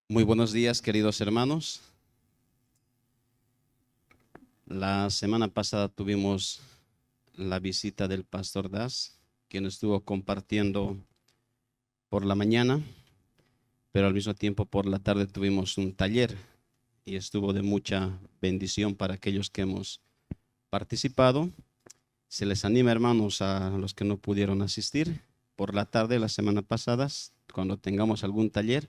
Muy buenos días, queridos hermanos. La semana pasada tuvimos la visita del pastor Das, quien estuvo compartiendo por la mañana, pero al mismo tiempo por la tarde tuvimos un taller y estuvo de mucha bendición para aquellos que hemos participado. Se les anima, hermanos, a los que no pudieron asistir por la tarde la semana pasada, cuando tengamos algún taller,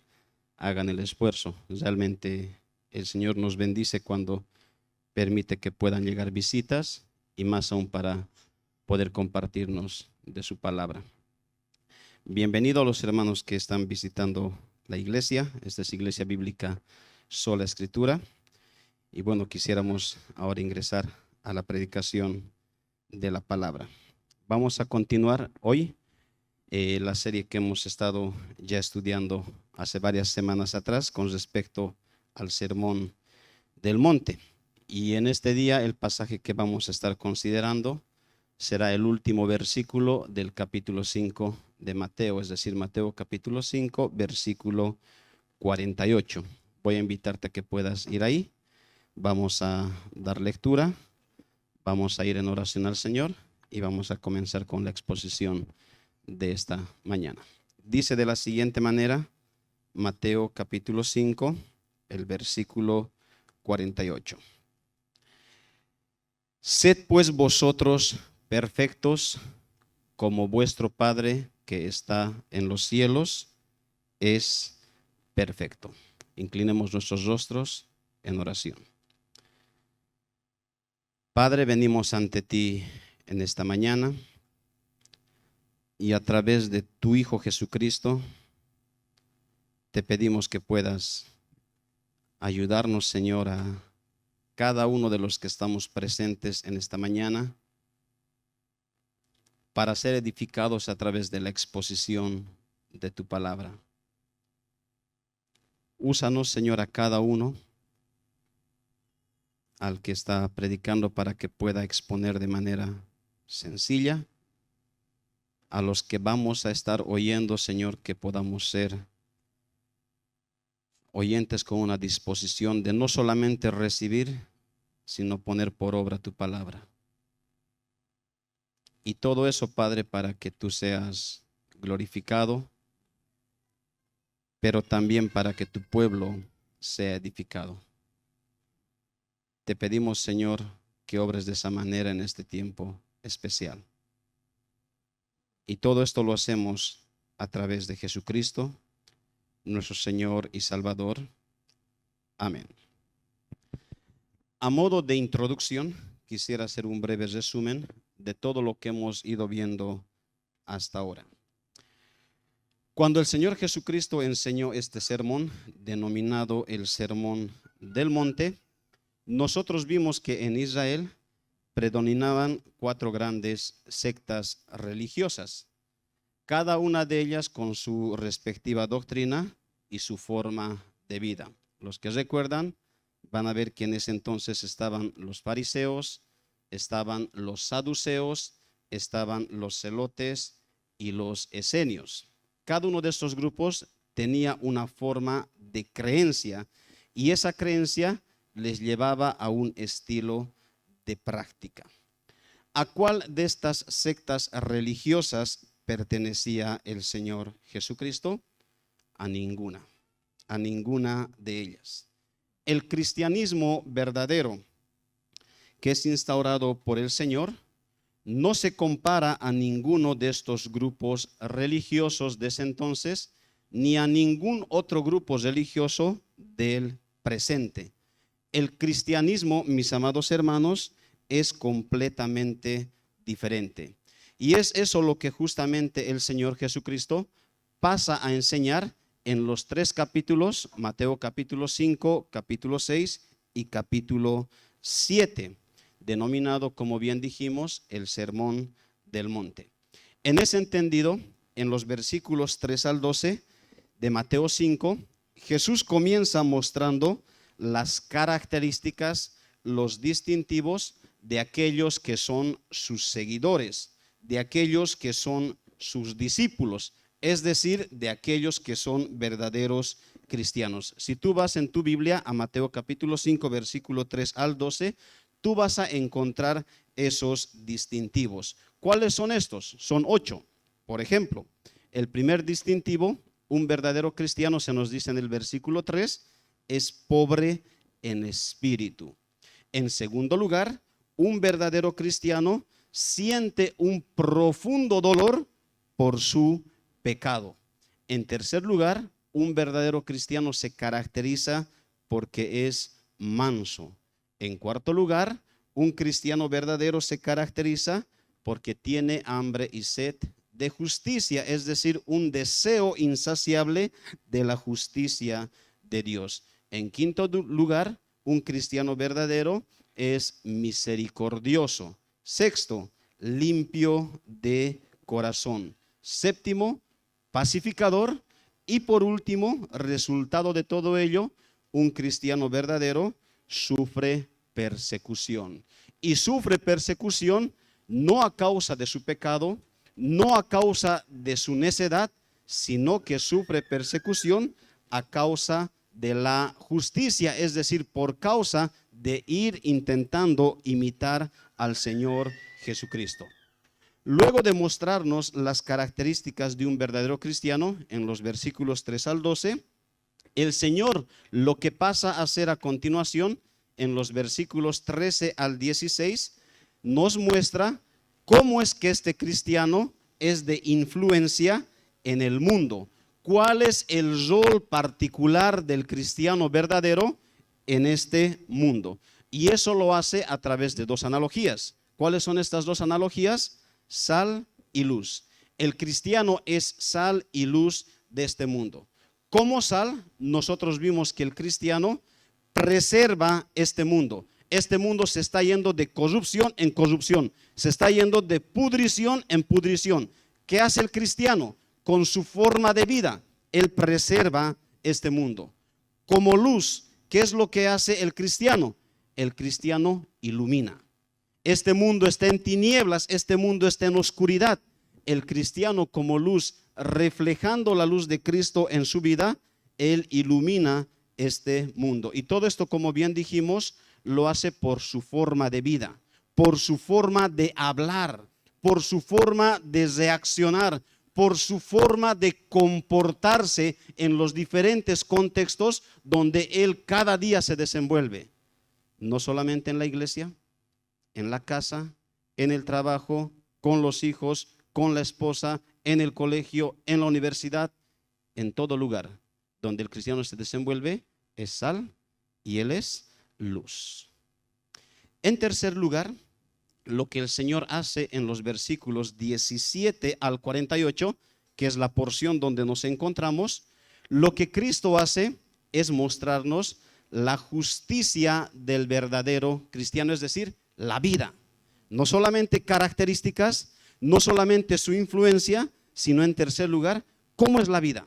hagan el esfuerzo. Realmente el Señor nos bendice cuando permite que puedan llegar visitas y más aún para poder compartirnos de su palabra. Bienvenido a los hermanos que están visitando la iglesia. Esta es Iglesia Bíblica Sola Escritura. Y bueno, quisiéramos ahora ingresar a la predicación de la palabra. Vamos a continuar hoy la serie que hemos estado ya estudiando hace varias semanas atrás con respecto al Sermón del Monte. Y en este día el pasaje que vamos a estar considerando será el último versículo del capítulo 5 de Mateo, es decir, Mateo capítulo 5, versículo 48. Voy a invitarte a que puedas ir ahí. Vamos a dar lectura, vamos a ir en oración al Señor y vamos a comenzar con la exposición de esta mañana. Dice de la siguiente manera, Mateo capítulo 5, el versículo 48. Sed pues vosotros perfectos, como vuestro Padre que está en los cielos es perfecto. Inclinemos nuestros rostros en oración. Padre, venimos ante ti en esta mañana y a través de tu Hijo Jesucristo te pedimos que puedas ayudarnos, Señor, a cada uno de los que estamos presentes en esta mañana para ser edificados a través de la exposición de tu palabra. Úsanos, Señor, a cada uno, al que está predicando, para que pueda exponer de manera sencilla. A los que vamos a estar oyendo, Señor, que podamos ser oyentes con una disposición de no solamente recibir, sino poner por obra tu palabra. Y todo eso, Padre, para que tú seas glorificado, pero también para que tu pueblo sea edificado. Te pedimos, Señor, que obres de esa manera en este tiempo especial. Y todo esto lo hacemos a través de Jesucristo, nuestro Señor y Salvador. Amén. A modo de introducción, quisiera hacer un breve resumen de todo lo que hemos ido viendo hasta ahora. Cuando el Señor Jesucristo enseñó este sermón, denominado el Sermón del Monte, nosotros vimos que en Israel predominaban 4 grandes sectas religiosas, cada una de ellas con su respectiva doctrina y su forma de vida. Los que recuerdan van a ver que en ese entonces estaban los fariseos, estaban los saduceos, estaban los zelotes y los esenios. Cada uno de estos grupos tenía una forma de creencia y esa creencia les llevaba a un estilo de práctica. ¿A cuál de estas sectas religiosas pertenecía el Señor Jesucristo? A ninguna de ellas. El cristianismo verdadero, que es instaurado por el Señor, no se compara a ninguno de estos grupos religiosos de ese entonces, ni a ningún otro grupo religioso del presente. El cristianismo, mis amados hermanos, es completamente diferente. Y es eso lo que justamente el Señor Jesucristo pasa a enseñar en los 3 capítulos, Mateo capítulo 5, capítulo 6 y capítulo 7, denominado, como bien dijimos, el Sermón del Monte. En ese entendido, en los versículos 3 al 12 de Mateo 5, Jesús comienza mostrando las características, los distintivos de aquellos que son sus seguidores, de aquellos que son sus discípulos, es decir, de aquellos que son verdaderos cristianos. Si tú vas en tu Biblia a Mateo capítulo 5, versículo 3 al 12, tú vas a encontrar esos distintivos. ¿Cuáles son estos? Son 8. Por ejemplo, el primer distintivo, un verdadero cristiano, se nos dice en el versículo 3, es pobre en espíritu. En segundo lugar, un verdadero cristiano siente un profundo dolor por su pecado. En tercer lugar, un verdadero cristiano se caracteriza porque es manso. En cuarto lugar, un cristiano verdadero se caracteriza porque tiene hambre y sed de justicia, es decir, un deseo insaciable de la justicia de Dios. En quinto lugar, un cristiano verdadero es misericordioso. Sexto, limpio de corazón. Séptimo, pacificador. Y por último, resultado de todo ello, un cristiano verdadero sufre persecución. Y sufre persecución no a causa de su pecado, no a causa de su necedad, sino que sufre persecución a causa de la justicia, es decir, por causa de ir intentando imitar al Señor Jesucristo. Luego de mostrarnos las características de un verdadero cristiano en los versículos 3 al 12, el Señor lo que pasa a hacer a continuación en los versículos 13 al 16 nos muestra cómo es que este cristiano es de influencia en el mundo. ¿Cuál es el rol particular del cristiano verdadero en este mundo? Y eso lo hace a través de dos analogías. ¿Cuáles son estas dos analogías? Sal y luz. El cristiano es sal y luz de este mundo. Como sal, nosotros vimos que el cristiano preserva este mundo. Este mundo se está yendo de corrupción en corrupción, se está yendo de pudrición en pudrición. ¿Qué hace el cristiano? Con su forma de vida, él preserva este mundo. Como luz, ¿qué es lo que hace el cristiano? El cristiano ilumina. Este mundo está en tinieblas, este mundo está en oscuridad. El cristiano como luz, reflejando la luz de Cristo en su vida, él ilumina este mundo. Y todo esto, como bien dijimos, lo hace por su forma de vida, por su forma de hablar, por su forma de reaccionar, por su forma de comportarse en los diferentes contextos donde él cada día se desenvuelve. No solamente en la iglesia, en la casa, en el trabajo, con los hijos, con la esposa, en el colegio, en la universidad, en todo lugar donde el cristiano se desenvuelve, es sal y él es luz. En tercer lugar, lo que el Señor hace en los versículos 17 al 48, que es la porción donde nos encontramos, lo que Cristo hace es mostrarnos la justicia del verdadero cristiano, es decir, la vida. No solamente características, no solamente su influencia, sino en tercer lugar, cómo es la vida.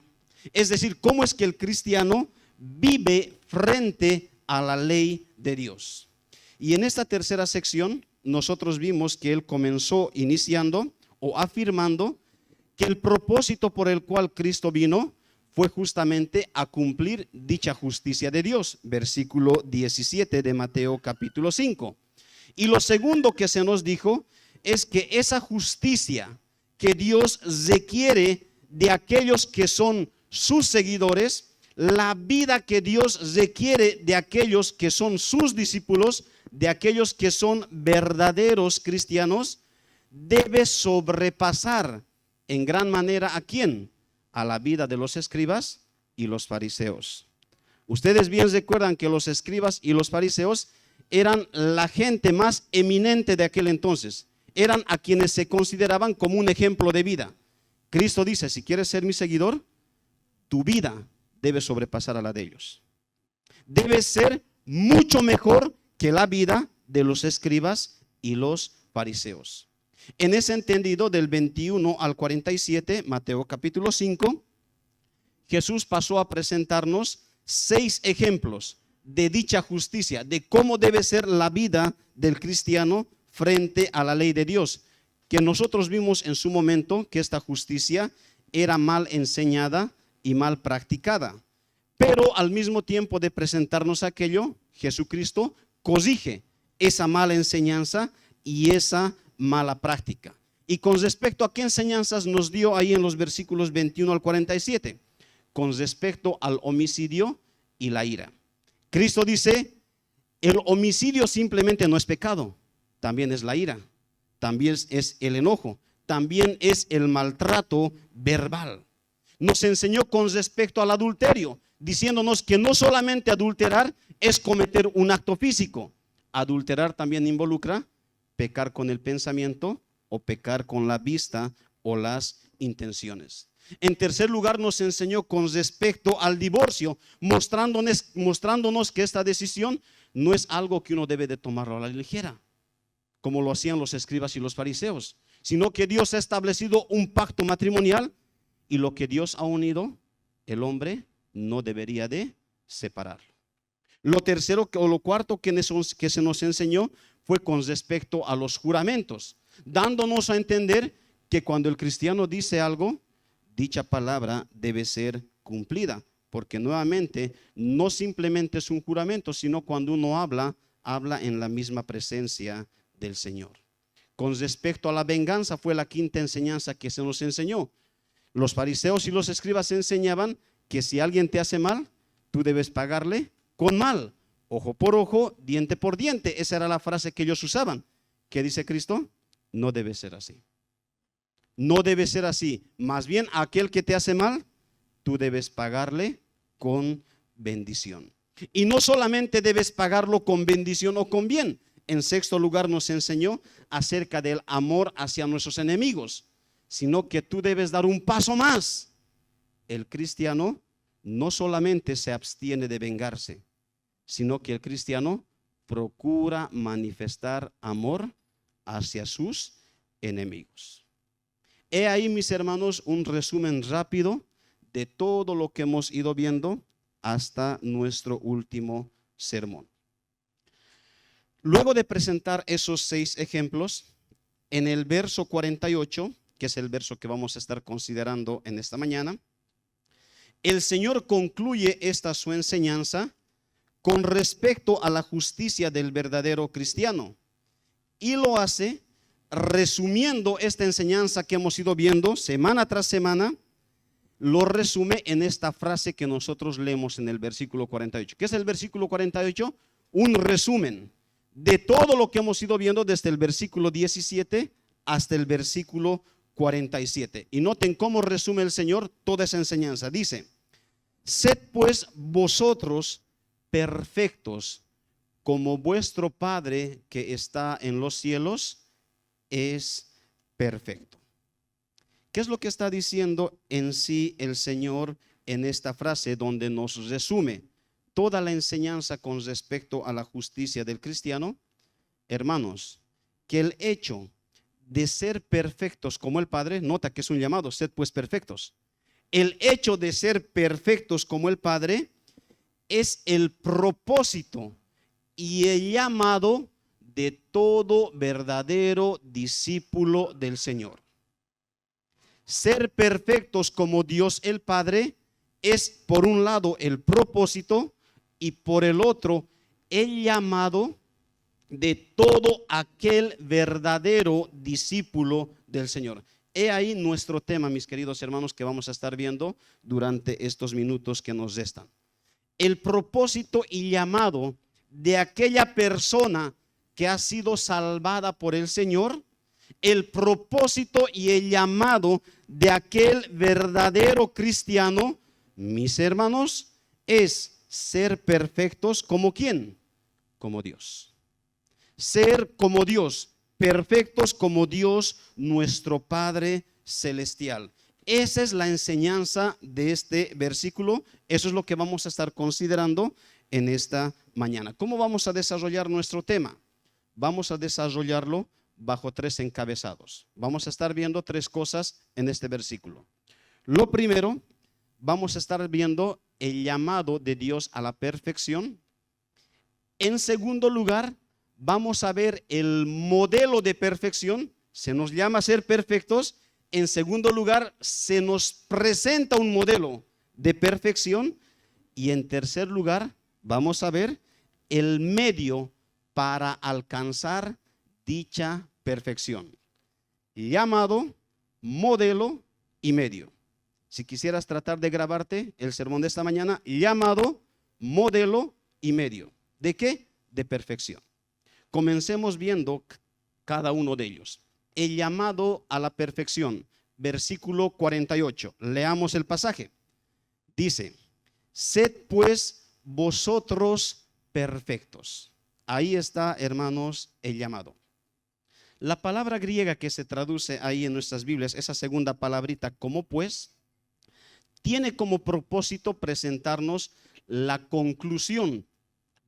Es decir, cómo es que el cristiano vive frente a la ley de Dios. Y en esta tercera sección nosotros vimos que él comenzó iniciando o afirmando que el propósito por el cual Cristo vino fue justamente a cumplir dicha justicia de Dios. Versículo 17 de Mateo capítulo 5. Y lo segundo que se nos dijo es que esa justicia que Dios requiere de aquellos que son sus seguidores, la vida que Dios requiere de aquellos que son sus discípulos, de aquellos que son verdaderos cristianos, debe sobrepasar en gran manera ¿a quién? A la vida de los escribas y los fariseos. Ustedes bien recuerdan que los escribas y los fariseos eran la gente más eminente de aquel entonces. Eran a quienes se consideraban como un ejemplo de vida. Cristo dice, si quieres ser mi seguidor, tu vida debe sobrepasar a la de ellos. Debe ser mucho mejor que la vida de los escribas y los fariseos. En ese entendido, del 21 al 47, Mateo capítulo 5, Jesús pasó a presentarnos 6 ejemplos de dicha justicia, de cómo debe ser la vida del cristiano frente a la ley de Dios, que nosotros vimos en su momento que esta justicia era mal enseñada y mal practicada. Pero al mismo tiempo de presentarnos aquello, Jesucristo corrige esa mala enseñanza y esa mala práctica. Y con respecto a qué enseñanzas nos dio ahí en los versículos 21 al 47, con respecto al homicidio y la ira. Cristo dice, el homicidio simplemente no es pecado, también es la ira, también es el enojo, también es el maltrato verbal. Nos enseñó con respecto al adulterio, diciéndonos que no solamente adulterar es cometer un acto físico. Adulterar también involucra pecar con el pensamiento o pecar con la vista o las intenciones. En tercer lugar, nos enseñó con respecto al divorcio, mostrándonos que esta decisión no es algo que uno debe de tomarlo a la ligera, como lo hacían los escribas y los fariseos, sino que Dios ha establecido un pacto matrimonial y lo que Dios ha unido, el hombre no debería de separarlo. Lo tercero o lo cuarto que se nos enseñó fue con respecto a los juramentos, dándonos a entender que cuando el cristiano dice algo, dicha palabra debe ser cumplida, porque nuevamente no simplemente es un juramento, sino cuando uno habla en la misma presencia del Señor. Con respecto a la venganza fue la quinta enseñanza que se nos enseñó. Los fariseos y los escribas enseñaban que si alguien te hace mal, tú debes pagarle con mal, ojo por ojo, diente por diente. Esa era la frase que ellos usaban. ¿Qué dice Cristo? No debe ser así. No debe ser así. Más bien, a aquel que te hace mal, tú debes pagarle con bendición. Y no solamente debes pagarlo con bendición o con bien. En sexto lugar nos enseñó acerca del amor hacia nuestros enemigos, sino que tú debes dar un paso más. El cristiano no solamente se abstiene de vengarse, sino que el cristiano procura manifestar amor hacia sus enemigos. He ahí, mis hermanos, un resumen rápido de todo lo que hemos ido viendo hasta nuestro último sermón. Luego de presentar esos 6 ejemplos, en el verso 48, que es el verso que vamos a estar considerando en esta mañana, el Señor concluye esta su enseñanza con respecto a la justicia del verdadero cristiano, y lo hace resumiendo esta enseñanza que hemos ido viendo semana tras semana. Lo resume en esta frase que nosotros leemos en el versículo 48. ¿Qué es el versículo 48? Un resumen de todo lo que hemos ido viendo desde el versículo 17 hasta el versículo 47. Y noten cómo resume el Señor toda esa enseñanza. Dice: sed pues vosotros perfectos, como vuestro Padre que está en los cielos es perfecto. ¿Qué es lo que está diciendo en sí el Señor en esta frase, donde nos resume toda la enseñanza con respecto a la justicia del cristiano? Hermanos, que el hecho de ser perfectos como el Padre, nota que es un llamado, sed pues perfectos. El hecho de ser perfectos como el Padre es el propósito y el llamado de todo verdadero discípulo del Señor. Ser perfectos como Dios el Padre es, por un lado, el propósito, y por el otro, el llamado de todo aquel verdadero discípulo del Señor. He ahí nuestro tema, mis queridos hermanos, que vamos a estar viendo durante estos minutos que nos restan. El propósito y llamado de aquella persona que ha sido salvada por el Señor, el propósito y el llamado de aquel verdadero cristiano, mis hermanos, es ser perfectos como ¿quién? Como Dios. Ser como Dios, perfectos como Dios, nuestro Padre celestial. Esa es la enseñanza de este versículo. Eso es lo que vamos a estar considerando en esta mañana. ¿Cómo vamos a desarrollar nuestro tema? Vamos a desarrollarlo bajo 3 encabezados. Vamos a estar viendo 3 cosas en este versículo. Lo primero, vamos a estar viendo el llamado de Dios a la perfección. En segundo lugar, vamos a ver el modelo de perfección. Se nos llama a ser perfectos En segundo lugar, se nos presenta un modelo de perfección. Y en tercer lugar, vamos a ver el medio para alcanzar dicha perfección. Llamado, modelo y medio. Si quisieras tratar de grabarte el sermón de esta mañana, llamado, modelo y medio. ¿De qué? De perfección. Comencemos viendo cada uno de ellos. El llamado a la perfección, versículo 48. Leamos el pasaje. Dice: sed pues vosotros perfectos. Ahí está, hermanos, el llamado. La palabra griega que se traduce ahí en nuestras Biblias, esa segunda palabrita, como pues, tiene como propósito presentarnos la conclusión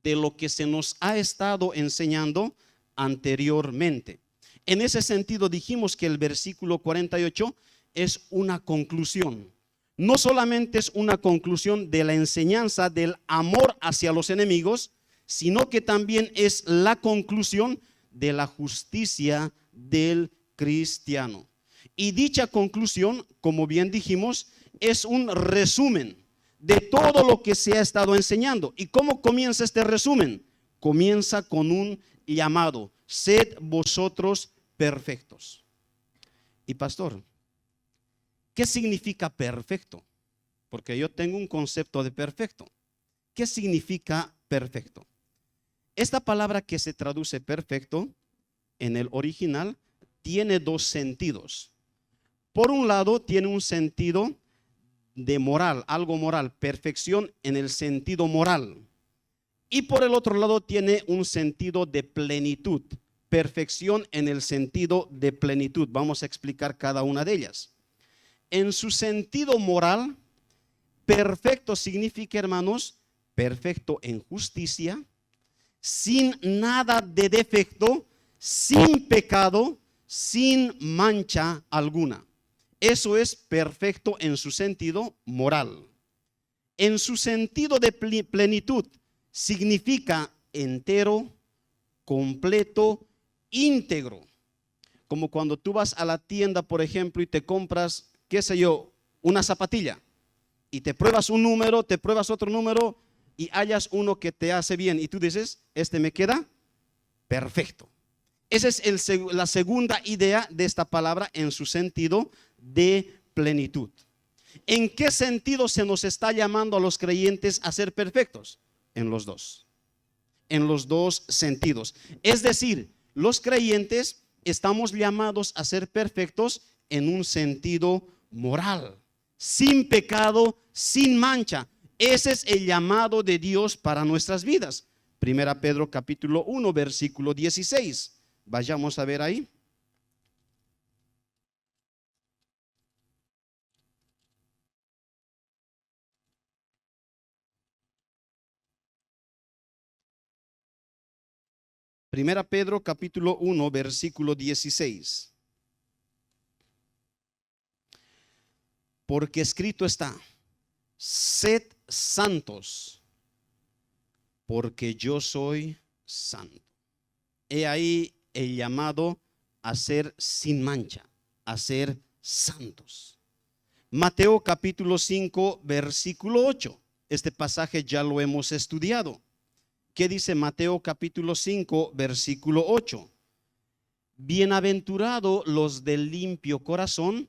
de lo que se nos ha estado enseñando anteriormente. En ese sentido dijimos que el versículo 48 es una conclusión. No solamente es una conclusión de la enseñanza del amor hacia los enemigos, sino que también es la conclusión de la justicia del cristiano. Y dicha conclusión, como bien dijimos, es un resumen de todo lo que se ha estado enseñando. ¿Y cómo comienza este resumen? Comienza con un llamado: sed vosotros perfectos. Y pastor, ¿qué significa perfecto? Porque yo tengo un concepto de perfecto. ¿Qué significa perfecto? Esta palabra que se traduce perfecto en el original tiene dos sentidos. Por un lado, tiene un sentido de moral, algo moral, perfección en el sentido moral. Y por el otro lado, tiene un sentido de plenitud, perfección en el sentido de plenitud. Vamos a explicar cada una de ellas. En su sentido moral, perfecto significa, hermanos, perfecto en justicia, sin nada de defecto, sin pecado, sin mancha alguna. Eso es perfecto en su sentido moral. En su sentido de plenitud, significa entero, completo, íntegro. Como cuando tú vas a la tienda, por ejemplo, y te compras, qué sé yo, una zapatilla, y te pruebas un número, te pruebas otro número, y hallas uno que te hace bien, y tú dices, este me queda perfecto. Esa es la segunda idea de esta palabra en su sentido de plenitud. ¿En qué sentido se nos está llamando a los creyentes a ser perfectos? En los dos sentidos. Es decir, los creyentes estamos llamados a ser perfectos en un sentido moral, sin pecado, sin mancha. Ese es el llamado de Dios para nuestras vidas. Primera Pedro capítulo 1, versículo 16. Vayamos a ver ahí. Primera Pedro capítulo 1, versículo 16. Porque escrito está: sed santos, porque yo soy santo. He ahí el llamado a ser sin mancha, a ser santos. Mateo capítulo 5, versículo 8. Este pasaje ya lo hemos estudiado. ¿Qué dice Mateo capítulo 5, versículo 8? Bienaventurados los de limpio corazón,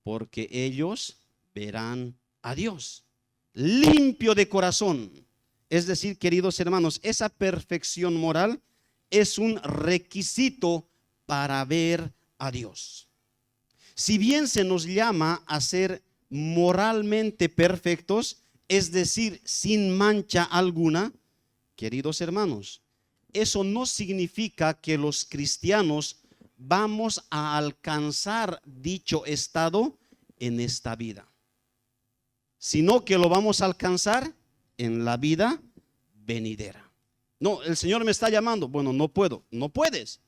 porque ellos verán a Dios. Limpio de corazón. Es decir, queridos hermanos, esa perfección moral es un requisito para ver a Dios. Si bien se nos llama a ser moralmente perfectos, es decir, sin mancha alguna, queridos hermanos, eso no significa que los cristianos vamos a alcanzar dicho estado en esta vida, sino que lo vamos a alcanzar en la vida venidera. No, el Señor me está llamando. Bueno, no puedo, no puedes,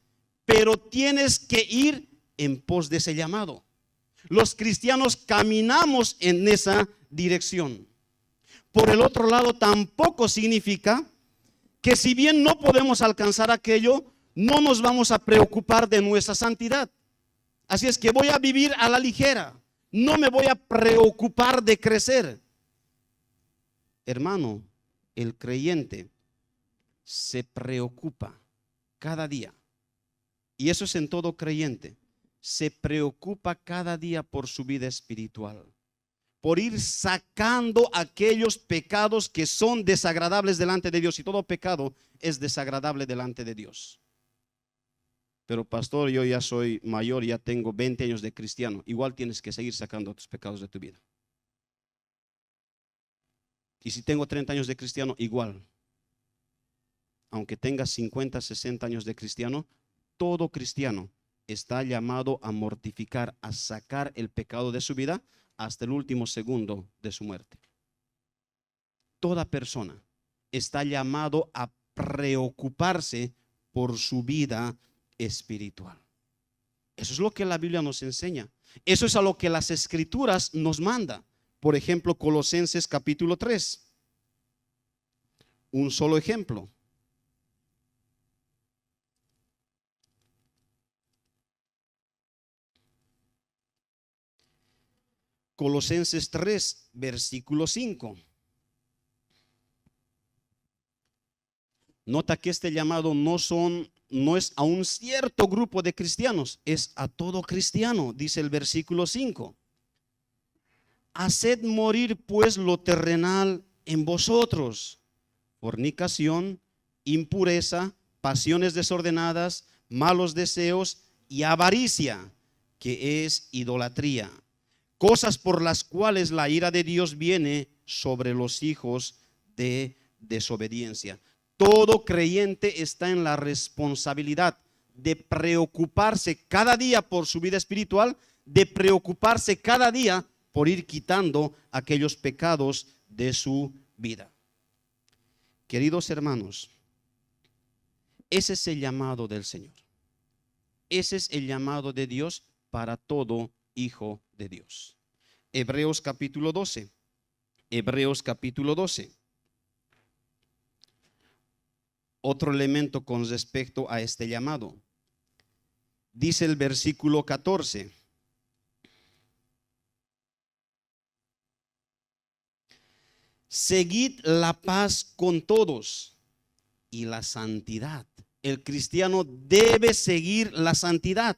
pero tienes que ir en pos de ese llamado. Los cristianos caminamos en esa dirección. Por el otro lado, tampoco significa que si bien no podemos alcanzar aquello, no nos vamos a preocupar de nuestra santidad. Así es que voy a vivir a la ligera. No me voy a preocupar de crecer. Hermano, el creyente se preocupa cada día. Y eso es en todo creyente. Se preocupa cada día por su vida espiritual, por ir sacando aquellos pecados que son desagradables delante de Dios. Y todo pecado es desagradable delante de Dios. Pero pastor, yo ya soy mayor, ya tengo 20 años de cristiano. Igual tienes que seguir sacando tus pecados de tu vida. Y si tengo 30 años de cristiano, igual. Aunque tengas 50, 60 años de cristiano, todo cristiano está llamado a mortificar, a sacar el pecado de su vida hasta el último segundo de su muerte. Toda persona está llamado a preocuparse por su vida espiritual. Eso es lo que la Biblia nos enseña. Eso es a lo que las Escrituras nos manda. Por ejemplo, Colosenses capítulo 3. Un solo ejemplo. Colosenses 3, versículo 5. Nota que este llamado no es a un cierto grupo de cristianos, es a todo cristiano, dice el versículo 5. Haced morir pues lo terrenal en vosotros: fornicación, impureza, pasiones desordenadas, malos deseos y avaricia, que es idolatría. Cosas por las cuales la ira de Dios viene sobre los hijos de desobediencia. Todo creyente está en la responsabilidad de preocuparse cada día por su vida espiritual, de preocuparse cada día por ir quitando aquellos pecados de su vida. Queridos hermanos, ese es el llamado del Señor. Ese es el llamado de Dios para todo hijo de Dios. Hebreos capítulo 12. Hebreos capítulo 12. Otro elemento con respecto a este llamado. Dice el versículo 14. Seguid la paz con todos y la santidad. El cristiano debe seguir la santidad,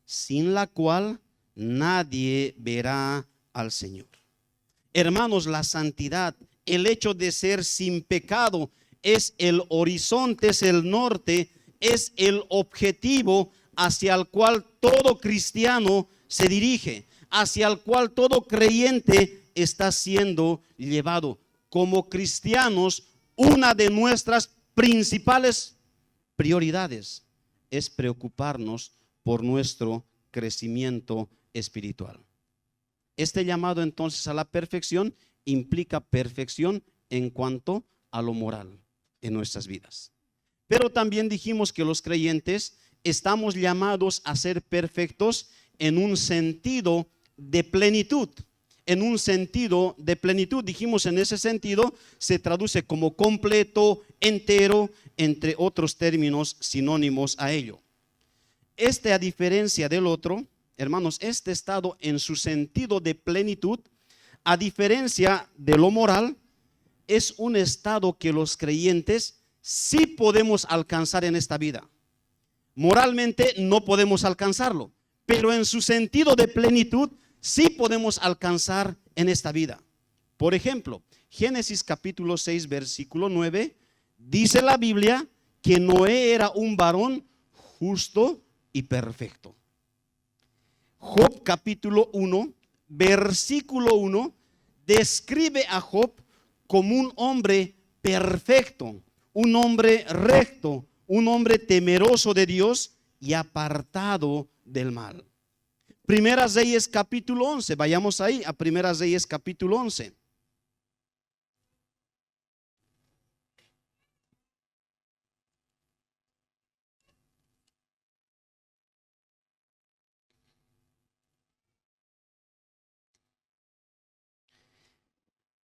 sin la cual nadie verá al Señor. Hermanos, la santidad, el hecho de ser sin pecado, es el horizonte, es el norte, es el objetivo hacia el cual todo cristiano se dirige, hacia el cual todo creyente está siendo llevado. Como cristianos, una de nuestras principales prioridades es preocuparnos por nuestro crecimiento espiritual. Este llamado entonces a la perfección implica perfección en cuanto a lo moral en nuestras vidas. Pero también dijimos que los creyentes estamos llamados a ser perfectos en un sentido de plenitud. En un sentido de plenitud, dijimos, en ese sentido se traduce como completo, entero, entre otros términos sinónimos a ello. A diferencia del otro, hermanos, este estado en su sentido de plenitud, a diferencia de lo moral, es un estado que los creyentes sí podemos alcanzar en esta vida. Moralmente no podemos alcanzarlo, pero en su sentido de plenitud sí podemos alcanzar en esta vida. Por ejemplo, Génesis capítulo 6, versículo 9, dice la Biblia que Noé era un varón justo y perfecto. Job capítulo 1, versículo 1, describe a Job como un hombre perfecto, un hombre recto, un hombre temeroso de Dios y apartado del mal. Primeras Reyes capítulo 11, vayamos ahí a Primeras Reyes capítulo 11.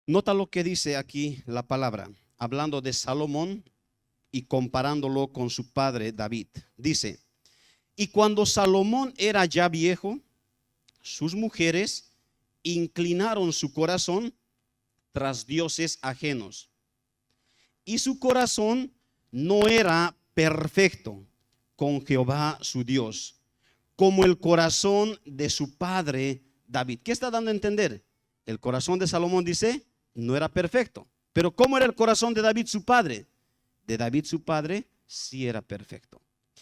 Nota lo que dice aquí la palabra, hablando de Salomón y comparándolo con su padre David. Dice: Y cuando Salomón era ya viejo, sus mujeres inclinaron su corazón tras dioses ajenos. Y su corazón no era perfecto con Jehová su Dios, como el corazón de su padre David. ¿Qué está dando a entender? El corazón de Salomón, dice, no era perfecto. Pero ¿cómo era el corazón de David su padre? De David su padre sí era perfecto.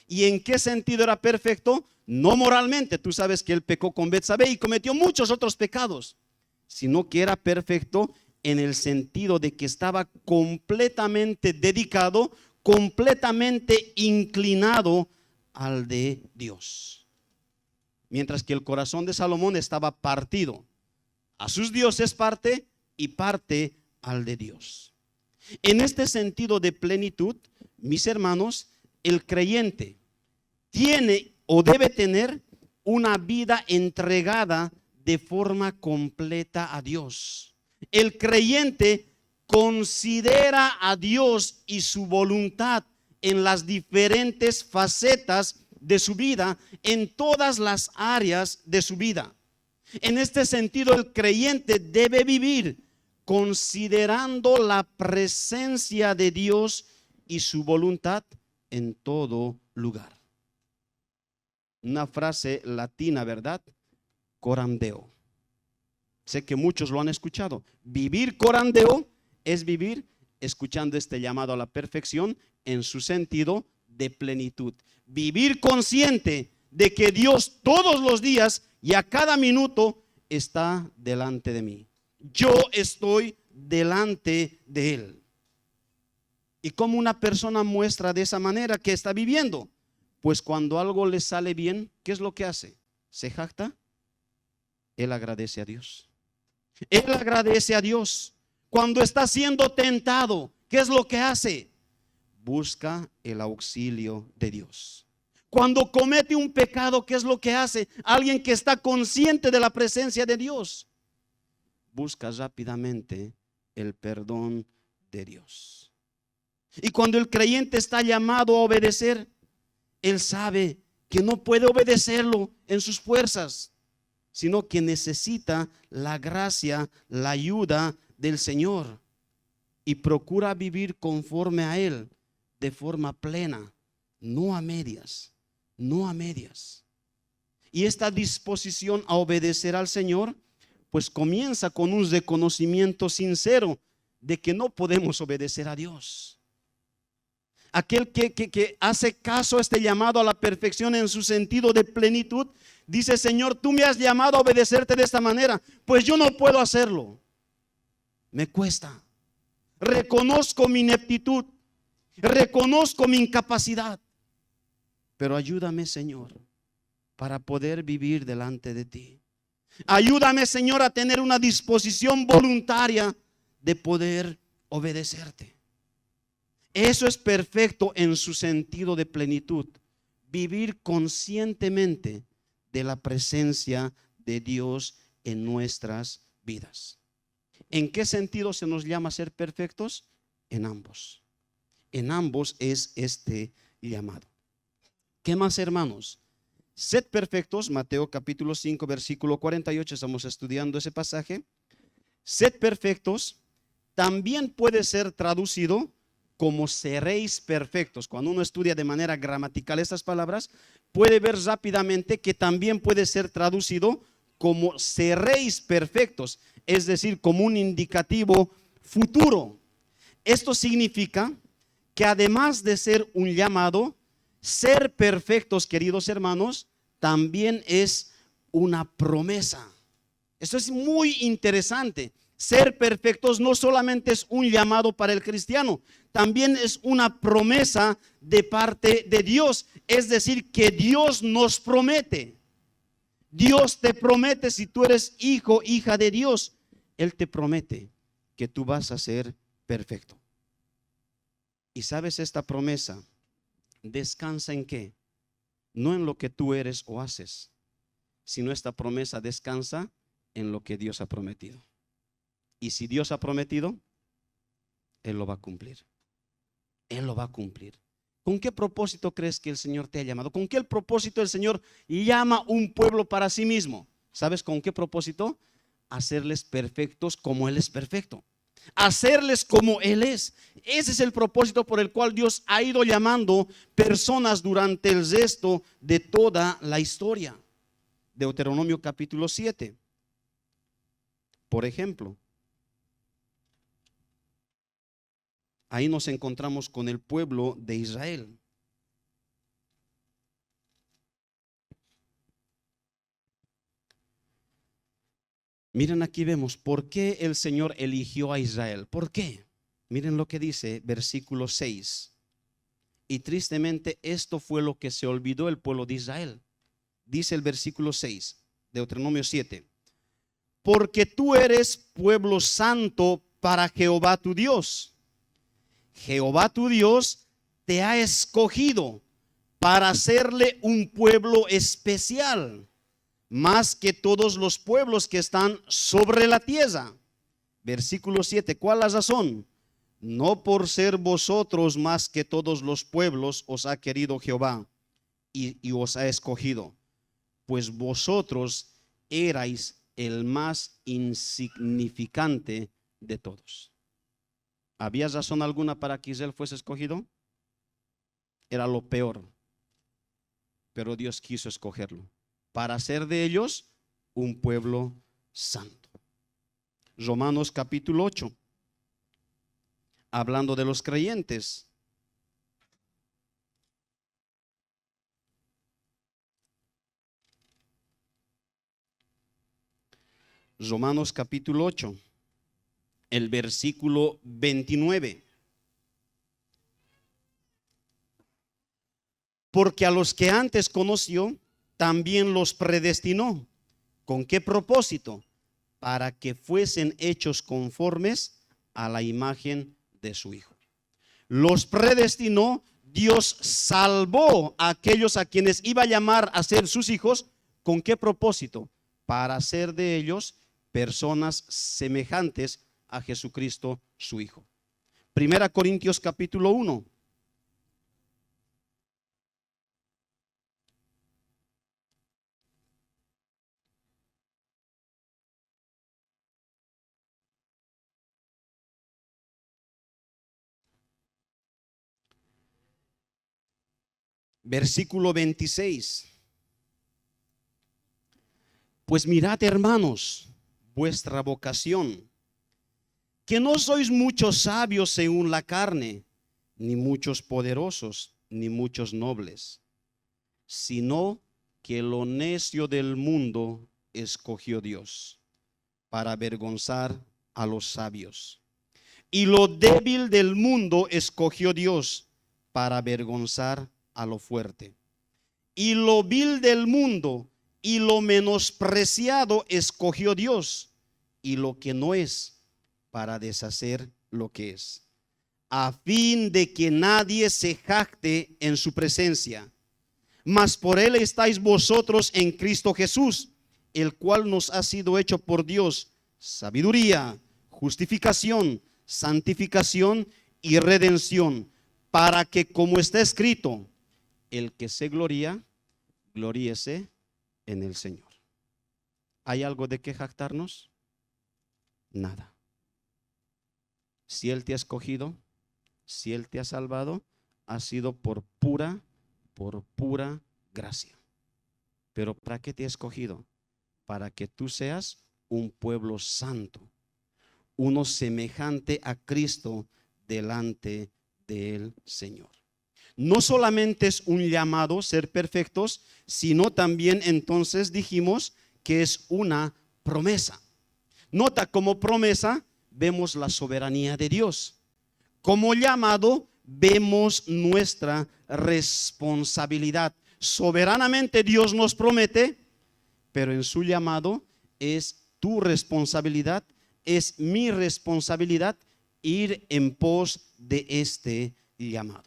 ¿Y en qué sentido era perfecto? No moralmente, tú sabes que él pecó con Betsabé y cometió muchos otros pecados, sino que era perfecto en el sentido de que estaba completamente dedicado, completamente inclinado al de Dios. Mientras que el corazón de Salomón estaba partido a sus dioses parte y parte al de Dios. En este sentido de plenitud, mis hermanos, el creyente tiene o debe tener una vida entregada de forma completa a Dios. El creyente considera a Dios y su voluntad en las diferentes facetas de su vida, en todas las áreas de su vida. En este sentido, el creyente debe vivir considerando la presencia de Dios y su voluntad en todo lugar. Una frase latina, ¿verdad? Corandeo. Sé que muchos lo han escuchado. Vivir corandeo es vivir escuchando este llamado a la perfección en su sentido de plenitud. Vivir consciente de que Dios todos los días y a cada minuto está delante de mí. Yo estoy delante de Él. ¿Y cómo una persona muestra de esa manera que está viviendo? Pues cuando algo le sale bien, ¿qué es lo que hace? ¿Se jacta? Él agradece a Dios. Él agradece a Dios. Cuando está siendo tentado, ¿qué es lo que hace? Busca el auxilio de Dios. Cuando comete un pecado, ¿qué es lo que hace? Alguien que está consciente de la presencia de Dios, busca rápidamente el perdón de Dios. Y cuando el creyente está llamado a obedecer, él sabe que no puede obedecerlo en sus fuerzas, sino que necesita la gracia, la ayuda del Señor, y procura vivir conforme a Él de forma plena, no a medias, no a medias. Y esta disposición a obedecer al Señor, pues comienza con un reconocimiento sincero de que no podemos obedecer a Dios. Aquel que hace caso a este llamado a la perfección en su sentido de plenitud, dice: Señor, tú me has llamado a obedecerte de esta manera, pues yo no puedo hacerlo, me cuesta. Reconozco mi ineptitud, reconozco mi incapacidad, pero ayúdame, Señor, para poder vivir delante de ti. Ayúdame, Señor, a tener una disposición voluntaria de poder obedecerte. Eso es perfecto en su sentido de plenitud. Vivir conscientemente de la presencia de Dios en nuestras vidas. ¿En qué sentido se nos llama a ser perfectos? En ambos. En ambos es este llamado. ¿Qué más, hermanos? Sed perfectos, Mateo capítulo 5, versículo 48, estamos estudiando ese pasaje. Sed perfectos también puede ser traducido como seréis perfectos. Cuando uno estudia de manera gramatical estas palabras, puede ver rápidamente que también puede ser traducido como seréis perfectos, es decir, como un indicativo futuro. Esto significa que además de ser un llamado, ser perfectos, queridos hermanos, también es una promesa. Esto es muy interesante. Ser perfectos no solamente es un llamado para el cristiano, también es una promesa de parte de Dios. Es decir, que Dios nos promete. Dios te promete, si tú eres hijo, hija de Dios, Él te promete que tú vas a ser perfecto. Y sabes, esta promesa descansa ¿en qué? No en lo que tú eres o haces, sino esta promesa descansa en lo que Dios ha prometido. Y si Dios ha prometido, Él lo va a cumplir. Él lo va a cumplir. ¿Con qué propósito crees que el Señor te ha llamado? ¿Con qué propósito el Señor llama un pueblo para sí mismo? ¿Sabes con qué propósito? Hacerles perfectos como Él es perfecto. Hacerles como Él es. Ese es el propósito por el cual Dios ha ido llamando personas durante el resto de toda la historia. Deuteronomio capítulo 7. Por ejemplo, ahí nos encontramos con el pueblo de Israel. Miren, aquí vemos por qué el Señor eligió a Israel. ¿Por qué? Miren lo que dice versículo 6. Y tristemente esto fue lo que se olvidó el pueblo de Israel. Dice el versículo 6, Deuteronomio 7. Porque tú eres pueblo santo para Jehová tu Dios. Jehová tu Dios te ha escogido para hacerle un pueblo especial, más que todos los pueblos que están sobre la tierra. Versículo 7, ¿cuál es la razón? No por ser vosotros más que todos los pueblos os ha querido Jehová y os ha escogido, pues vosotros erais el más insignificante de todos. ¿Había razón alguna para que Israel fuese escogido? Era lo peor, pero Dios quiso escogerlo para hacer de ellos un pueblo santo. Romanos capítulo 8, hablando de los creyentes. Romanos capítulo 8, el versículo 29. Porque a los que antes conoció, también los predestinó. ¿Con qué propósito? Para que fuesen hechos conformes a la imagen de su Hijo. Los predestinó, Dios salvó a aquellos a quienes iba a llamar a ser sus hijos. ¿Con qué propósito? Para hacer de ellos personas semejantes a Jesucristo su Hijo. Primera Corintios capítulo 1. Versículo 26. Pues mirad, hermanos, vuestra vocación, que no sois muchos sabios según la carne, ni muchos poderosos, ni muchos nobles, sino que lo necio del mundo escogió Dios para avergonzar a los sabios. Y lo débil del mundo escogió Dios para avergonzar a lo fuerte. Y lo vil del mundo y lo menospreciado escogió Dios, y lo que no es, para deshacer lo que es, a fin de que nadie se jacte en su presencia. Mas por él estáis vosotros en Cristo Jesús, el cual nos ha sido hecho por Dios sabiduría, justificación, santificación y redención, para que, como está escrito, el que se gloría, gloríese en el Señor. ¿Hay algo de qué jactarnos? Nada. Si Él te ha escogido, si Él te ha salvado, ha sido por pura gracia. Pero ¿para qué te ha escogido? Para que tú seas un pueblo santo, uno semejante a Cristo delante del Señor. No solamente es un llamado ser perfectos, sino también entonces dijimos que es una promesa. Nota, como promesa vemos la soberanía de Dios. Como llamado vemos nuestra responsabilidad. Soberanamente Dios nos promete, pero en su llamado es tu responsabilidad, es mi responsabilidad ir en pos de este llamado.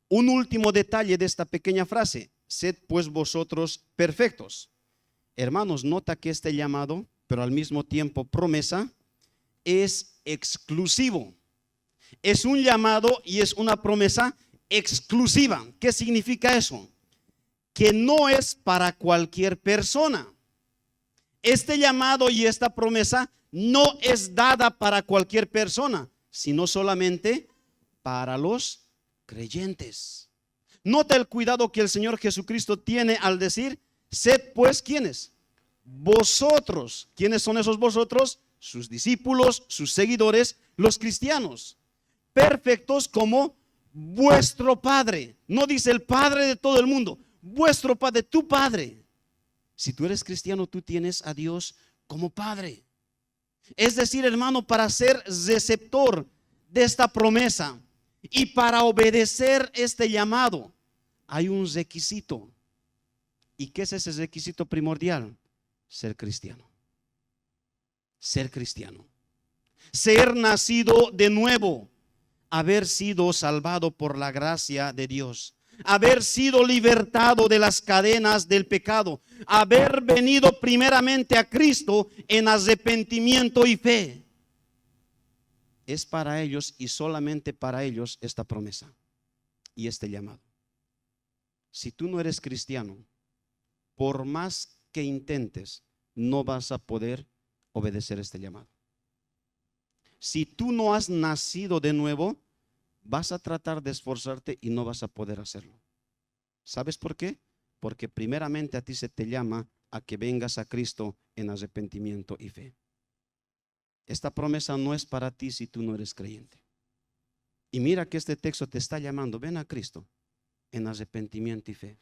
Un último detalle de esta pequeña frase: sed pues vosotros perfectos. Hermanos, nota que este llamado, pero al mismo tiempo promesa, es exclusivo. Es un llamado y es una promesa exclusiva. ¿Qué significa eso? Que no es para cualquier persona. Este llamado y esta promesa no es dada para cualquier persona, sino solamente para los creyentes. Nota el cuidado que el Señor Jesucristo tiene al decir: sed pues, ¿quiénes? Vosotros. ¿Quiénes son esos vosotros? Sus discípulos, sus seguidores, los cristianos. Perfectos como vuestro Padre. No dice el Padre de todo el mundo, vuestro Padre, tu Padre. Si tú eres cristiano, tú tienes a Dios como Padre. Es decir, hermano, para ser receptor de esta promesa y para obedecer este llamado, hay un requisito. ¿Y qué es ese requisito primordial? Ser cristiano. Ser cristiano. Ser nacido de nuevo. Haber sido salvado por la gracia de Dios. Haber sido libertado de las cadenas del pecado. Haber venido primeramente a Cristo en arrepentimiento y fe. Es para ellos y solamente para ellos esta promesa y este llamado. Si tú no eres cristiano, por más que intentes, no vas a poder obedecer este llamado. Si tú no has nacido de nuevo, vas a tratar de esforzarte y no vas a poder hacerlo. ¿Sabes por qué? Porque primeramente a ti se te llama a que vengas a Cristo en arrepentimiento y fe. Esta promesa no es para ti si tú no eres creyente. Y mira que este texto te está llamando: ven a Cristo en arrepentimiento y fe.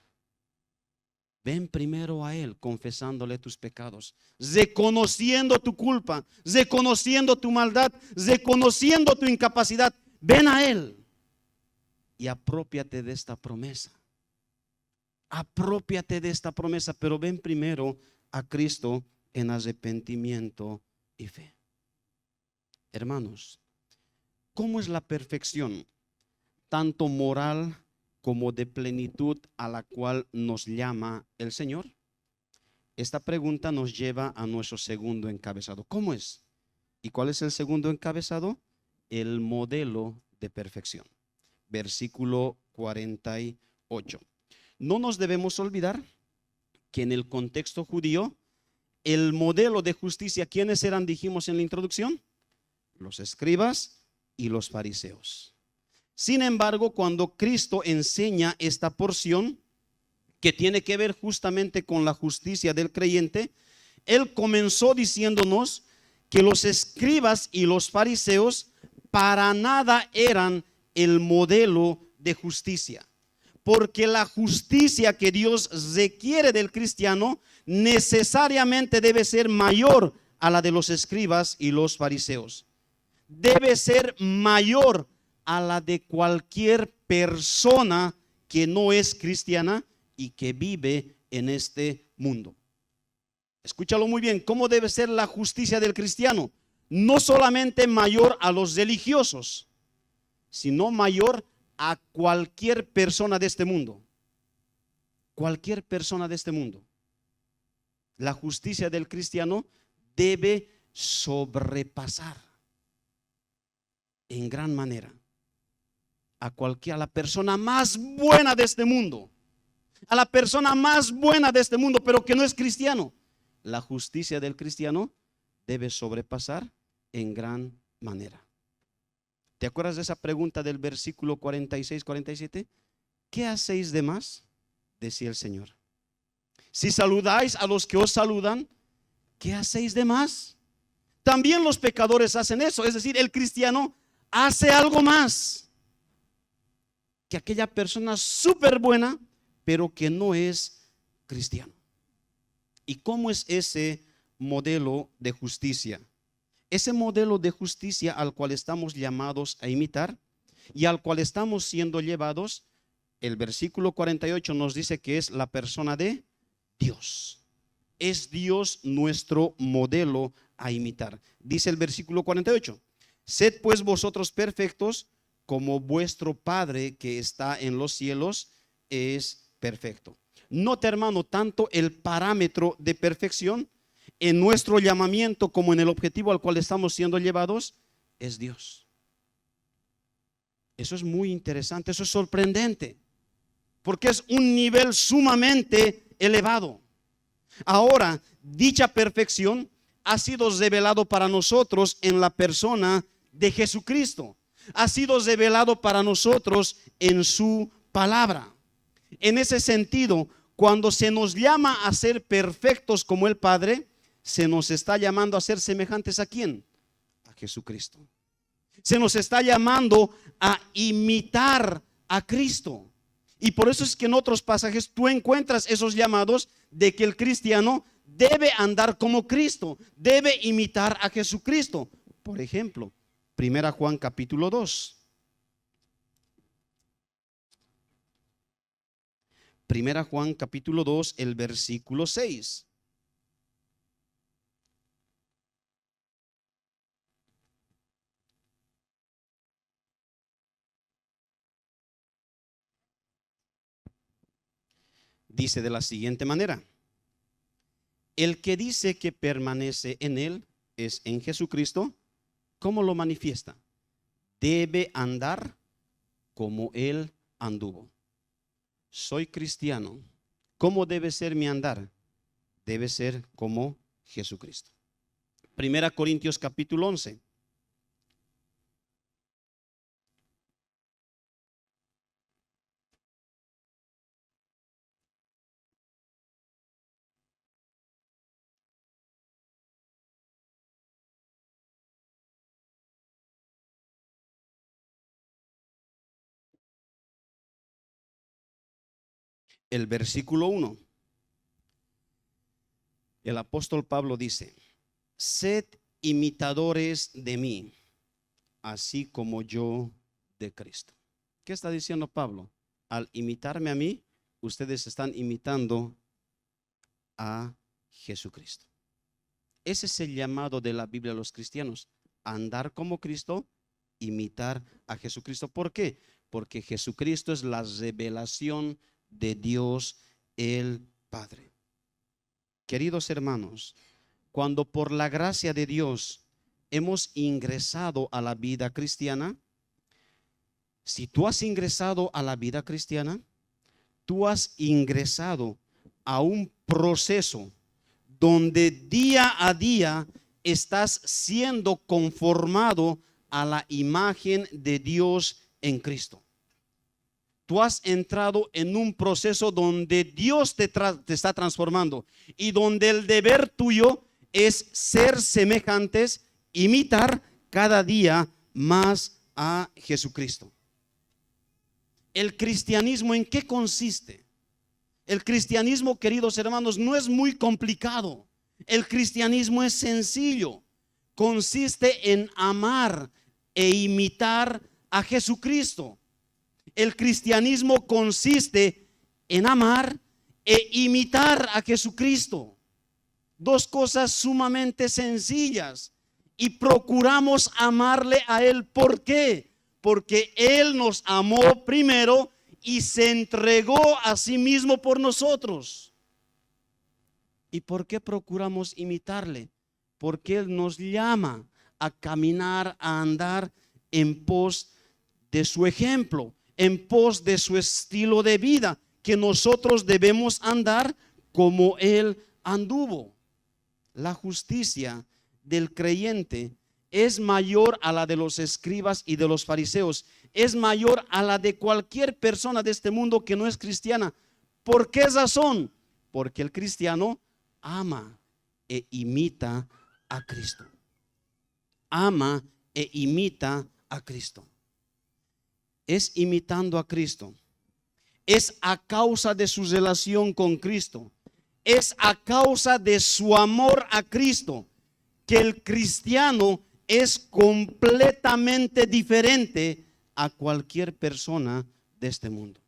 Ven primero a Él confesándole tus pecados, reconociendo tu culpa, reconociendo tu maldad, reconociendo tu incapacidad. Ven a Él y apropiate de esta promesa. Apropiate de esta promesa, pero ven primero a Cristo en arrepentimiento y fe. Hermanos, ¿cómo es la perfección, tanto moral como de plenitud, a la cual nos llama el Señor? Esta pregunta nos lleva a nuestro segundo encabezado. ¿Cómo es? ¿Y cuál es el segundo encabezado? El modelo de perfección. Versículo 48. No nos debemos olvidar que en el contexto judío, el modelo de justicia, ¿quiénes eran? Dijimos en la introducción, los escribas y los fariseos. Sin embargo, cuando Cristo enseña esta porción que tiene que ver justamente con la justicia del creyente, Él comenzó diciéndonos que los escribas y los fariseos para nada eran el modelo de justicia. Porque la justicia que Dios requiere del cristiano necesariamente debe ser mayor a la de los escribas y los fariseos. Debe ser mayor a la de cualquier persona que no es cristiana y que vive en este mundo. Escúchalo muy bien, ¿cómo debe ser la justicia del cristiano? No solamente mayor a los religiosos, sino mayor a cualquier persona de este mundo. Cualquier persona de este mundo. La justicia del cristiano debe sobrepasar en gran manera a la persona más buena de este mundo, a la persona más buena de este mundo, pero que no es cristiano. La justicia del cristiano debe sobrepasar en gran manera. ¿Te acuerdas de esa pregunta del versículo 46-47? ¿Qué hacéis de más? Decía el Señor. Si saludáis a los que os saludan, ¿qué hacéis de más? También los pecadores hacen eso. Es decir, el cristiano hace algo más que aquella persona súper buena, pero que no es cristiano. ¿Y cómo es ese modelo de justicia? Ese modelo de justicia al cual estamos llamados a imitar y al cual estamos siendo llevados, el versículo 48 nos dice que es la persona de Dios. Es Dios nuestro modelo a imitar. Dice el versículo 48, sed pues vosotros perfectos como vuestro Padre que está en los cielos es perfecto. Nota, hermano, tanto el parámetro de perfección en nuestro llamamiento como en el objetivo al cual estamos siendo llevados es Dios. Eso es muy interesante, eso es sorprendente, porque es un nivel sumamente elevado. Ahora, dicha perfección ha sido revelado para nosotros en la persona de Jesucristo. Ha sido revelado para nosotros en su palabra. En ese sentido, cuando se nos llama a ser perfectos como el Padre, se nos está llamando a ser semejantes ¿a quién? A Jesucristo. Se nos está llamando a imitar a Cristo. Y por eso es que en otros pasajes tú encuentras esos llamados de que el cristiano debe andar como Cristo, debe imitar a Jesucristo. Por ejemplo, 1 Juan capítulo 2. 1 Juan capítulo 2, el versículo 6. Dice de la siguiente manera: el que dice que permanece en él, es en Jesucristo, ¿cómo lo manifiesta? Debe andar como él anduvo. Soy cristiano. ¿Cómo debe ser mi andar? Debe ser como Jesucristo. 1 Corintios capítulo 11. El versículo 1. El apóstol Pablo dice: sed imitadores de mí, así como yo de Cristo. ¿Qué está diciendo Pablo? Al imitarme a mí, ustedes están imitando a Jesucristo. Ese es el llamado de la Biblia a los cristianos: andar como Cristo, imitar a Jesucristo. ¿Por qué? Porque Jesucristo es la revelación de Dios el Padre. Queridos hermanos, cuando por la gracia de Dios hemos ingresado a la vida cristiana, si tú has ingresado a la vida cristiana, tú has ingresado a un proceso donde día a día estás siendo conformado a la imagen de Dios en Cristo. Tú has entrado en un proceso donde Dios te está transformando y donde el deber tuyo es ser semejantes, imitar cada día más a Jesucristo. ¿El cristianismo en qué consiste? El cristianismo, queridos hermanos, no es muy complicado. El cristianismo es sencillo. Consiste en amar e imitar a Jesucristo. El cristianismo consiste en amar e imitar a Jesucristo. Dos cosas sumamente sencillas. Y procuramos amarle a Él. ¿Por qué? Porque Él nos amó primero y se entregó a sí mismo por nosotros. ¿Y por qué procuramos imitarle? Porque Él nos llama a caminar, a andar en pos de su ejemplo, en pos de su estilo de vida, que nosotros debemos andar como Él anduvo. La justicia del creyente es mayor a la de los escribas y de los fariseos, es mayor a la de cualquier persona de este mundo que no es cristiana. ¿Por qué razón? Porque el cristiano ama e imita a Cristo. Ama e imita a Cristo. Es imitando a Cristo. Es a causa de su relación con Cristo. Es a causa de su amor a Cristo que el cristiano es completamente diferente a cualquier persona de este mundo.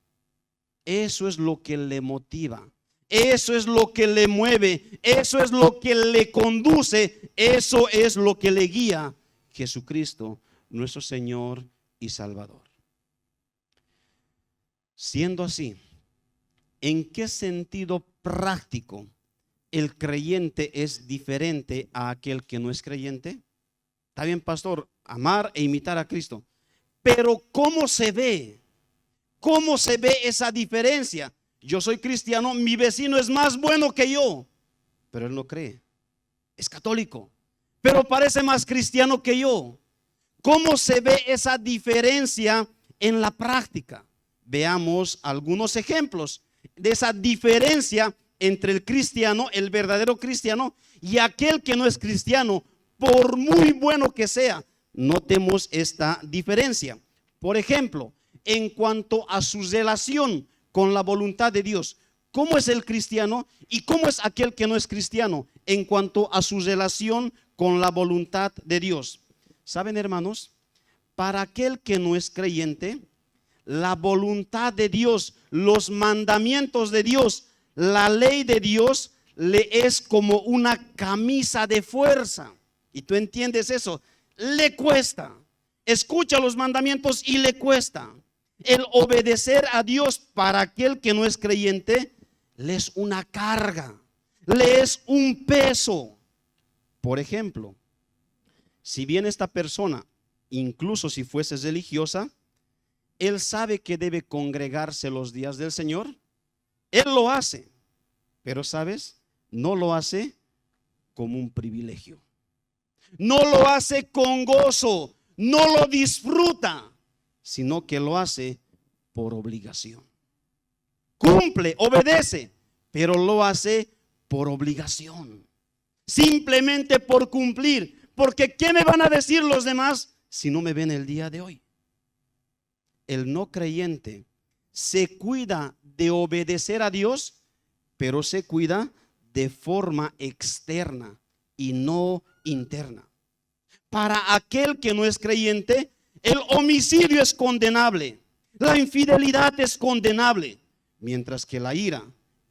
Eso es lo que le motiva, eso es lo que le mueve, eso es lo que le conduce, eso es lo que le guía. Jesucristo, nuestro Señor y Salvador. Siendo así, ¿en qué sentido práctico el creyente es diferente a aquel que no es creyente? Está bien, pastor, amar e imitar a Cristo. Pero ¿cómo se ve? ¿Cómo se ve esa diferencia? Yo soy cristiano, mi vecino es más bueno que yo, pero él no cree. Es católico, pero parece más cristiano que yo. ¿Cómo se ve esa diferencia en la práctica? Veamos algunos ejemplos de esa diferencia entre el cristiano, el verdadero cristiano, y aquel que no es cristiano, por muy bueno que sea. Notemos esta diferencia. Por ejemplo, en cuanto a su relación con la voluntad de Dios, ¿cómo es el cristiano y cómo es aquel que no es cristiano en cuanto a su relación con la voluntad de Dios? ¿Saben, hermanos? Para aquel que no es creyente, la voluntad de Dios, los mandamientos de Dios, la ley de Dios le es como una camisa de fuerza. ¿Y tú entiendes eso? Le cuesta. Escucha los mandamientos y le cuesta. El obedecer a Dios para aquel que no es creyente le es una carga, le es un peso. Por ejemplo, si bien esta persona, incluso si fuese religiosa, él sabe que debe congregarse los días del Señor, él lo hace, pero ¿sabes? No lo hace como un privilegio. No lo hace con gozo, no lo disfruta, sino que lo hace por obligación. Cumple, obedece, pero lo hace por obligación. Simplemente por cumplir. Porque ¿qué me van a decir los demás si no me ven el día de hoy? El no creyente se cuida de obedecer a Dios, pero se cuida de forma externa y no interna. Para aquel que no es creyente, el homicidio es condenable, la infidelidad es condenable, mientras que la ira,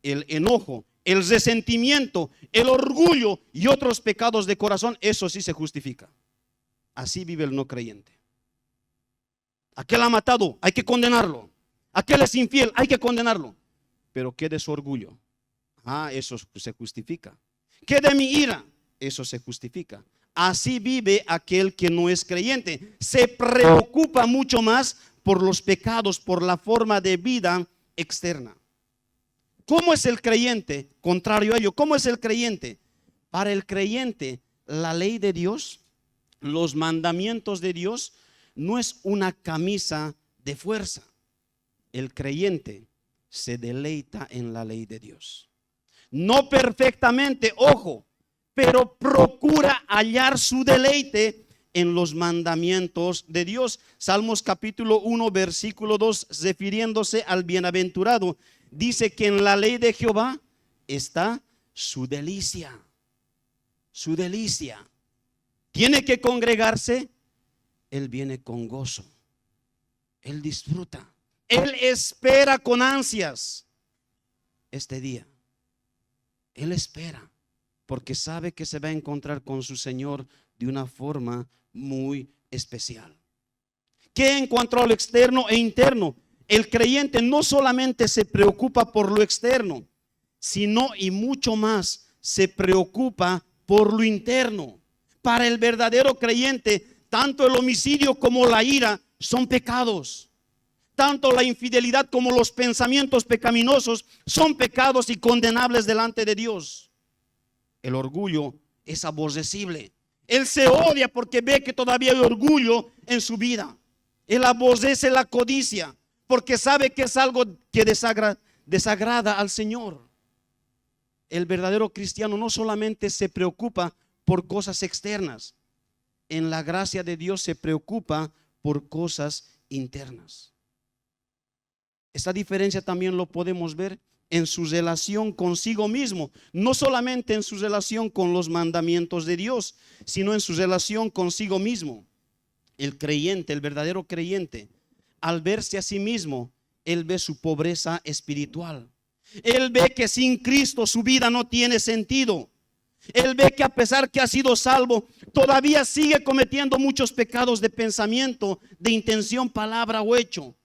el enojo, el resentimiento, el orgullo y otros pecados de corazón, eso sí se justifica. Así vive el no creyente. Aquel ha matado, hay que condenarlo. Aquel es infiel, hay que condenarlo. Pero ¿qué de su orgullo? Eso se justifica. ¿Qué de mi ira? Eso se justifica. Así vive aquel que no es creyente. Se preocupa mucho más por los pecados, por la forma de vida externa. ¿Cómo es el creyente? Contrario a ello, ¿cómo es el creyente? Para el creyente, la ley de Dios, los mandamientos de Dios, no es una camisa de fuerza. El creyente se deleita en la ley de Dios. No perfectamente, ojo, pero procura hallar su deleite en los mandamientos de Dios. Salmos capítulo 1, versículo 2, refiriéndose al bienaventurado, dice que en la ley de Jehová está su delicia. Su delicia. Tiene que congregarse, él viene con gozo. Él disfruta. Él espera con ansias este día. Él espera porque sabe que se va a encontrar con su Señor de una forma muy especial. ¿Qué en cuanto a lo externo e interno? El creyente no solamente se preocupa por lo externo, sino y mucho más se preocupa por lo interno. Para el verdadero creyente, tanto el homicidio como la ira son pecados. Tanto la infidelidad como los pensamientos pecaminosos son pecados y condenables delante de Dios. El orgullo es aborrecible. Él se odia porque ve que todavía hay orgullo en su vida. Él aborrece la codicia porque sabe que es algo que desagrada al Señor. El verdadero cristiano no solamente se preocupa por cosas externas. En la gracia de Dios se preocupa por cosas internas. Esta diferencia también lo podemos ver en su relación consigo mismo, no solamente en su relación con los mandamientos de Dios, sino en su relación consigo mismo. El creyente, el verdadero creyente, al verse a sí mismo, él ve su pobreza espiritual. Él ve que sin Cristo su vida no tiene sentido. Él ve que a pesar que ha sido salvo, todavía sigue cometiendo muchos pecados de pensamiento, de intención, palabra o hecho.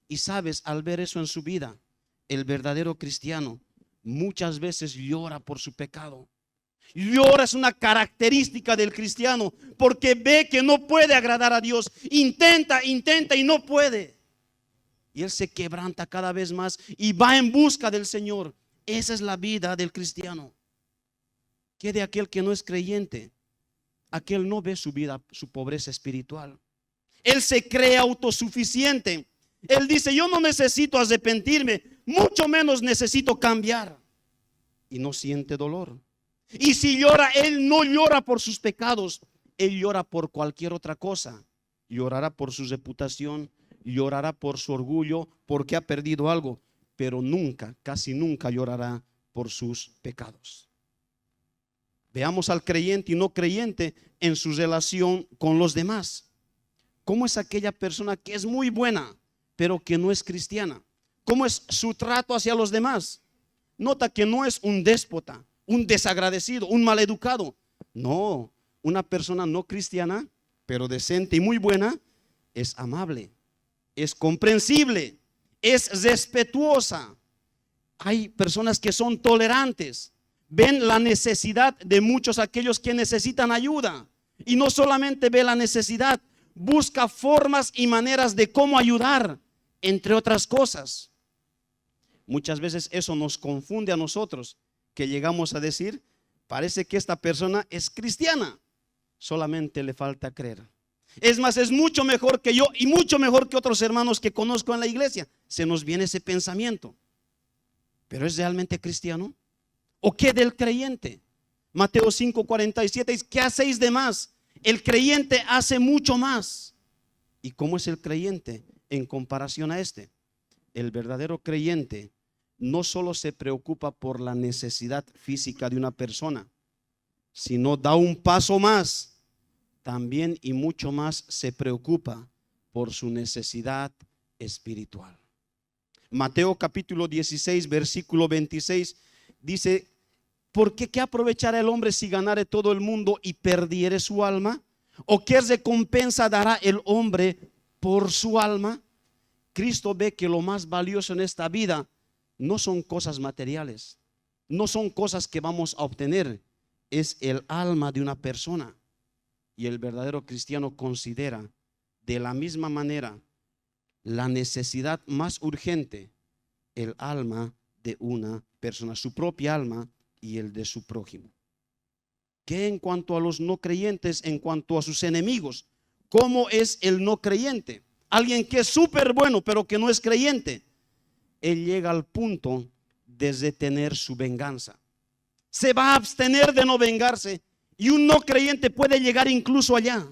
Y sabes, al ver eso en su vida, el verdadero cristiano muchas veces llora por su pecado. Llora es una característica del cristiano, porque ve que no puede agradar a Dios. Intenta y no puede. Y él se quebranta cada vez más y va en busca del Señor. Esa es la vida del cristiano. ¿Qué de aquel que no es creyente? Aquel no ve su vida, su pobreza espiritual. Él se cree autosuficiente. Él dice: yo no necesito arrepentirme, mucho menos necesito cambiar. Y no siente dolor. Y si llora, él no llora por sus pecados, él llora por cualquier otra cosa. Llorará por su reputación, llorará por su orgullo, porque ha perdido algo, pero nunca, casi nunca llorará por sus pecados. Veamos al creyente y no creyente en su relación con los demás. ¿Cómo es aquella persona que es muy buena, pero que no es cristiana? ¿Cómo es su trato hacia los demás? Nota que no es un déspota, un desagradecido, un maleducado. No, una persona no cristiana, pero decente y muy buena, es amable, es comprensible, es respetuosa. Hay personas que son tolerantes, ven la necesidad de muchos aquellos que necesitan ayuda. Y no solamente ve la necesidad, busca formas y maneras de cómo ayudar, entre otras cosas. Muchas veces eso nos confunde a nosotros, que llegamos a decir: parece que esta persona es cristiana, solamente le falta creer. Es más, es mucho mejor que yo y mucho mejor que otros hermanos que conozco en la iglesia. Se nos viene ese pensamiento. ¿Pero es realmente cristiano? ¿O qué del creyente? Mateo 5:47 dice: ¿qué hacéis de más? El creyente hace mucho más. ¿Y cómo es el creyente en comparación a este? El verdadero creyente no solo se preocupa por la necesidad física de una persona, sino da un paso más. También y mucho más se preocupa por su necesidad espiritual. Mateo capítulo 16, versículo 26 dice: ¿por qué aprovechará el hombre si ganare todo el mundo y perdiere su alma? ¿O qué recompensa dará el hombre por su alma? Cristo ve que lo más valioso en esta vida no son cosas materiales, no son cosas que vamos a obtener, es el alma de una persona. Y el verdadero cristiano considera de la misma manera la necesidad más urgente, el alma de una persona, su propia alma y el de su prójimo. ¿Qué en cuanto a los no creyentes, en cuanto a sus enemigos? ¿Cómo es el no creyente? Alguien que es súper bueno, pero que no es creyente. Él llega al punto de detener su venganza. Se va a abstener de no vengarse. Y un no creyente puede llegar incluso allá.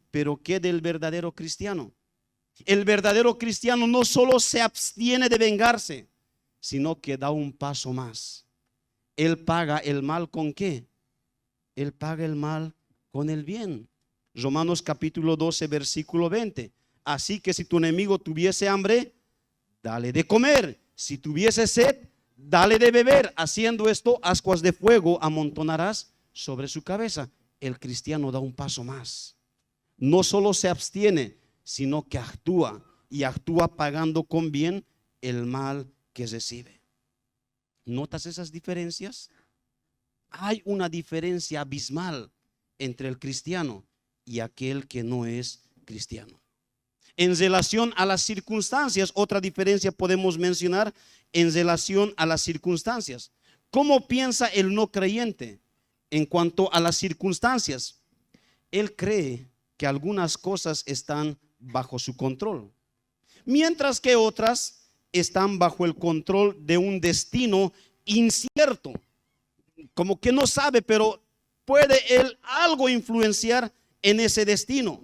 Pero ¿qué del verdadero cristiano? El verdadero cristiano no solo se abstiene de vengarse, sino que da un paso más. Él paga el mal ¿con qué? Él paga el mal con el bien. Romanos capítulo 12, versículo 20. Así que si tu enemigo tuviese hambre, dale de comer. Si tuviese sed, dale de beber. Haciendo esto, ascuas de fuego amontonarás sobre su cabeza. El cristiano da un paso más. No solo se abstiene, sino que actúa, y actúa pagando con bien el mal que recibe. ¿Notas esas diferencias? Hay una diferencia abismal entre el cristiano y aquel que no es cristiano. En relación a las circunstancias, otra diferencia podemos mencionar en relación a las circunstancias. ¿Cómo piensa el no creyente en cuanto a las circunstancias? Él cree que algunas cosas están bajo su control, mientras que otras están bajo el control de un destino incierto. Como que no sabe, pero puede él algo influenciar en ese destino.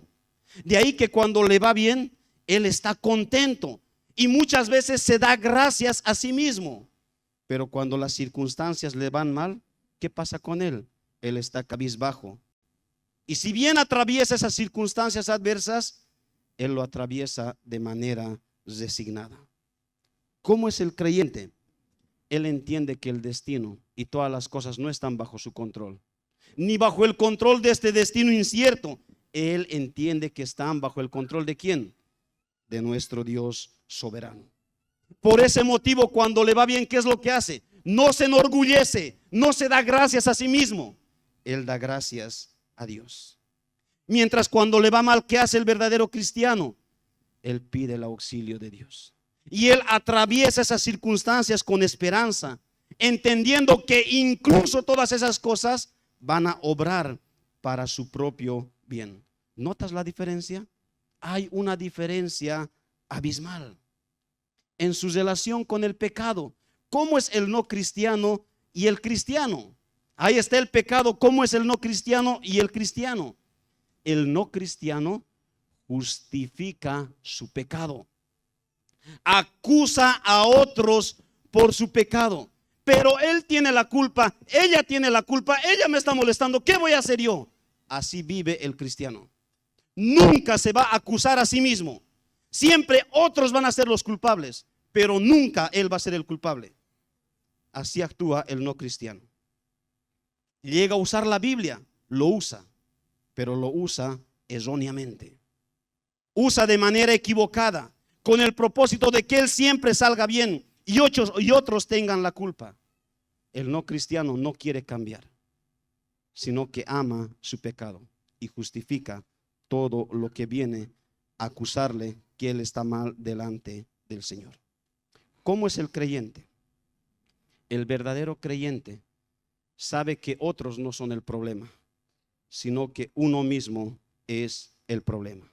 De ahí que cuando le va bien, él está contento y muchas veces se da gracias a sí mismo. Pero cuando las circunstancias le van mal, ¿qué pasa con él? Él está cabizbajo. Y si bien atraviesa esas circunstancias adversas, él lo atraviesa de manera resignada. ¿Cómo es el creyente? Él entiende que el destino y todas las cosas no están bajo su control, ni bajo el control de este destino incierto. Él entiende que están bajo el control ¿de quién? De nuestro Dios soberano. Por ese motivo, cuando le va bien, ¿qué es lo que hace? no se enorgullece, no se da gracias a sí mismo. Él da gracias a Dios. Mientras cuando le va mal, ¿qué hace el verdadero cristiano? Él pide el auxilio de Dios. Y él atraviesa esas circunstancias con esperanza, entendiendo que incluso todas esas cosas van a obrar para su propio bien. ¿Notas la diferencia? Hay una diferencia abismal en su relación con el pecado. ¿Cómo es el no cristiano y el cristiano? Ahí está el pecado. ¿Cómo es el no cristiano y el cristiano? El no cristiano justifica su pecado, acusa a otros por su pecado, pero él tiene la culpa, ella tiene la culpa, ella me está molestando, ¿qué voy a hacer yo? Así vive el cristiano. Nunca se va a acusar a sí mismo. Siempre otros van a ser los culpables, pero nunca él va a ser el culpable. Así actúa el no cristiano. Llega a usar la Biblia, lo usa, pero lo usa erróneamente. Usa de manera equivocada, con el propósito de que él siempre salga bien y otros tengan la culpa. El no cristiano no quiere cambiar, sino que ama su pecado y justifica todo lo que viene a acusarle que él está mal delante del Señor. ¿Cómo es el creyente? El verdadero creyente sabe que otros no son el problema, sino que uno mismo es el problema.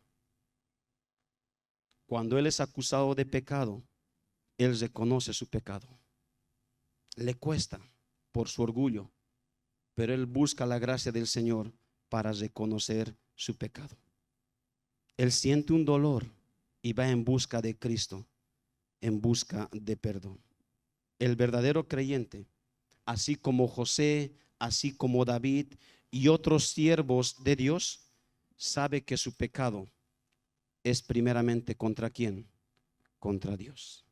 Cuando él es acusado de pecado, él reconoce su pecado. Le cuesta por su orgullo, pero él busca la gracia del Señor para reconocer su pecado. Él siente un dolor y va en busca de Cristo, en busca de perdón. El verdadero creyente, así como José, así como David y otros siervos de Dios, sabe que su pecado es primeramente ¿contra quién? Contra Dios.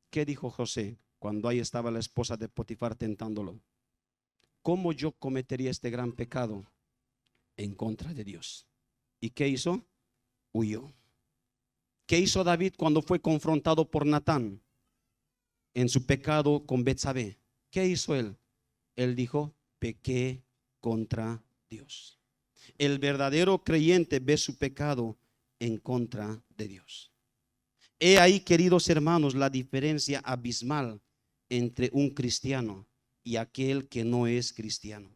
¿Qué dijo José cuando ahí estaba la esposa de Potifar tentándolo? ¿Cómo yo cometería este gran pecado en contra de Dios? ¿Y qué hizo? Huyó. ¿Qué hizo David cuando fue confrontado por Natán en su pecado con Betsabé? ¿Qué hizo él? Él dijo: pequé contra Dios. El verdadero creyente ve su pecado en contra de Dios. He ahí, queridos hermanos, la diferencia abismal entre un cristiano y aquel que no es cristiano.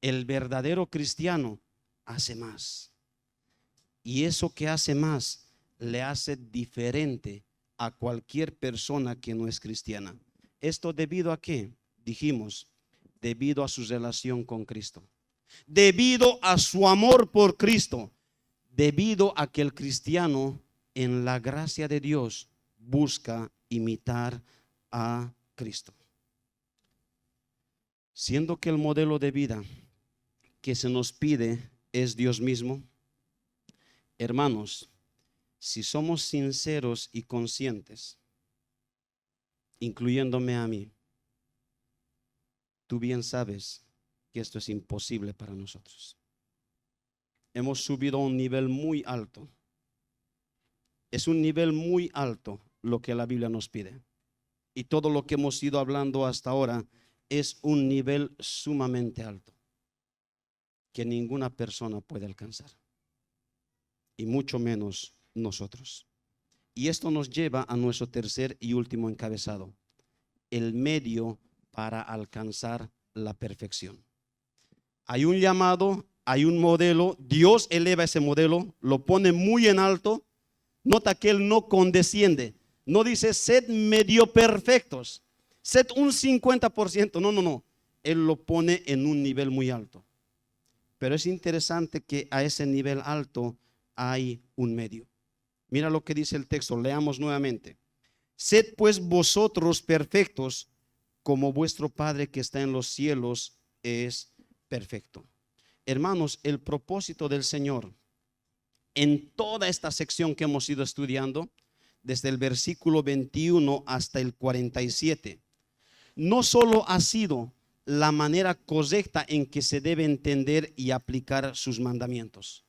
El verdadero cristiano hace más, y eso que hace más le hace diferente a cualquier persona que no es cristiana. ¿Esto debido a qué? Dijimos, debido a su relación con Cristo, debido a su amor por Cristo, debido a que el cristiano en la gracia de Dios busca imitar a Cristo. Siendo que el modelo de vida que se nos pide es Dios mismo, hermanos, si somos sinceros y conscientes, incluyéndome a mí, tú bien sabes que esto es imposible para nosotros. Hemos subido a un nivel muy alto. Es un nivel muy alto lo que la Biblia nos pide. Y todo lo que hemos ido hablando hasta ahora es un nivel sumamente alto que ninguna persona puede alcanzar, y mucho menos nosotros. Y esto nos lleva a nuestro tercer y último encabezado: el medio para alcanzar la perfección. Hay un llamado, hay un modelo. Dios eleva ese modelo, lo pone muy en alto. Nota que Él no condesciende, no dice sed medio perfectos, sed un 50%, no. Él lo pone en un nivel muy alto. Pero es interesante que a ese nivel alto hay un medio. Mira lo que dice el texto, leamos nuevamente. Sed pues vosotros perfectos, como vuestro Padre que está en los cielos es perfecto. Hermanos, el propósito del Señor en toda esta sección que hemos ido estudiando, desde el versículo 21 hasta el 47, no solo ha sido la manera correcta en que se debe entender y aplicar sus mandamientos.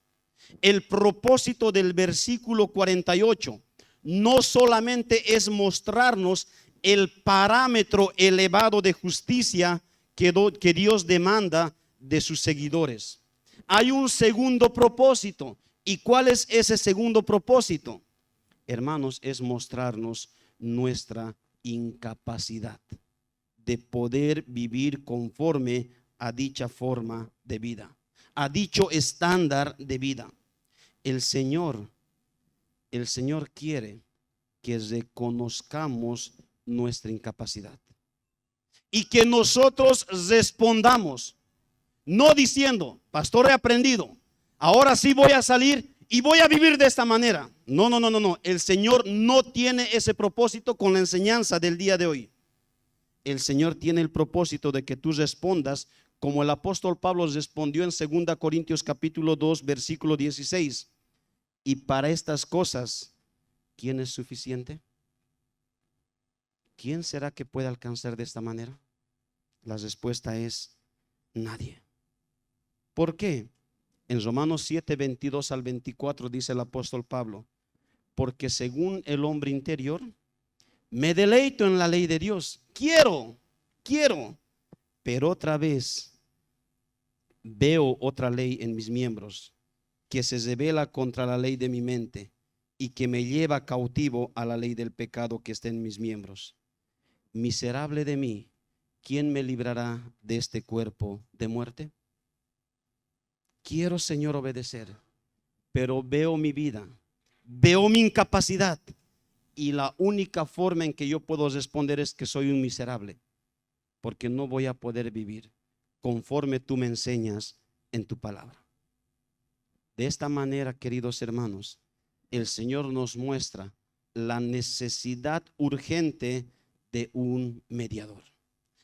El propósito del versículo 48 no solamente es mostrarnos el parámetro elevado de justicia que Dios demanda de sus seguidores. Hay un segundo propósito. ¿Y cuál es ese segundo propósito? Hermanos, es mostrarnos nuestra incapacidad de poder vivir conforme a dicha forma de vida, a dicho estándar de vida. El Señor quiere que reconozcamos nuestra incapacidad y que nosotros respondamos, no diciendo, pastor, he aprendido, ahora sí voy a salir y voy a vivir de esta manera. No. El Señor no tiene ese propósito con la enseñanza del día de hoy. El Señor tiene el propósito de que tú respondas como el apóstol Pablo respondió en 2 Corintios capítulo 2 versículo 16. Y para estas cosas, ¿quién es suficiente? ¿Quién será que pueda alcanzar de esta manera? La respuesta es nadie. ¿Por qué? En Romanos 7, 22 al 24 dice el apóstol Pablo, porque según el hombre interior, me deleito en la ley de Dios. Quiero, pero otra vez veo otra ley en mis miembros que se revela contra la ley de mi mente y que me lleva cautivo a la ley del pecado que está en mis miembros. Miserable de mí, ¿quién me librará de este cuerpo de muerte? Quiero, Señor, obedecer, pero veo mi vida, veo mi incapacidad, y la única forma en que yo puedo responder es que soy un miserable, porque no voy a poder vivir conforme tú me enseñas en tu palabra. De esta manera, queridos hermanos, el Señor nos muestra la necesidad urgente de un mediador.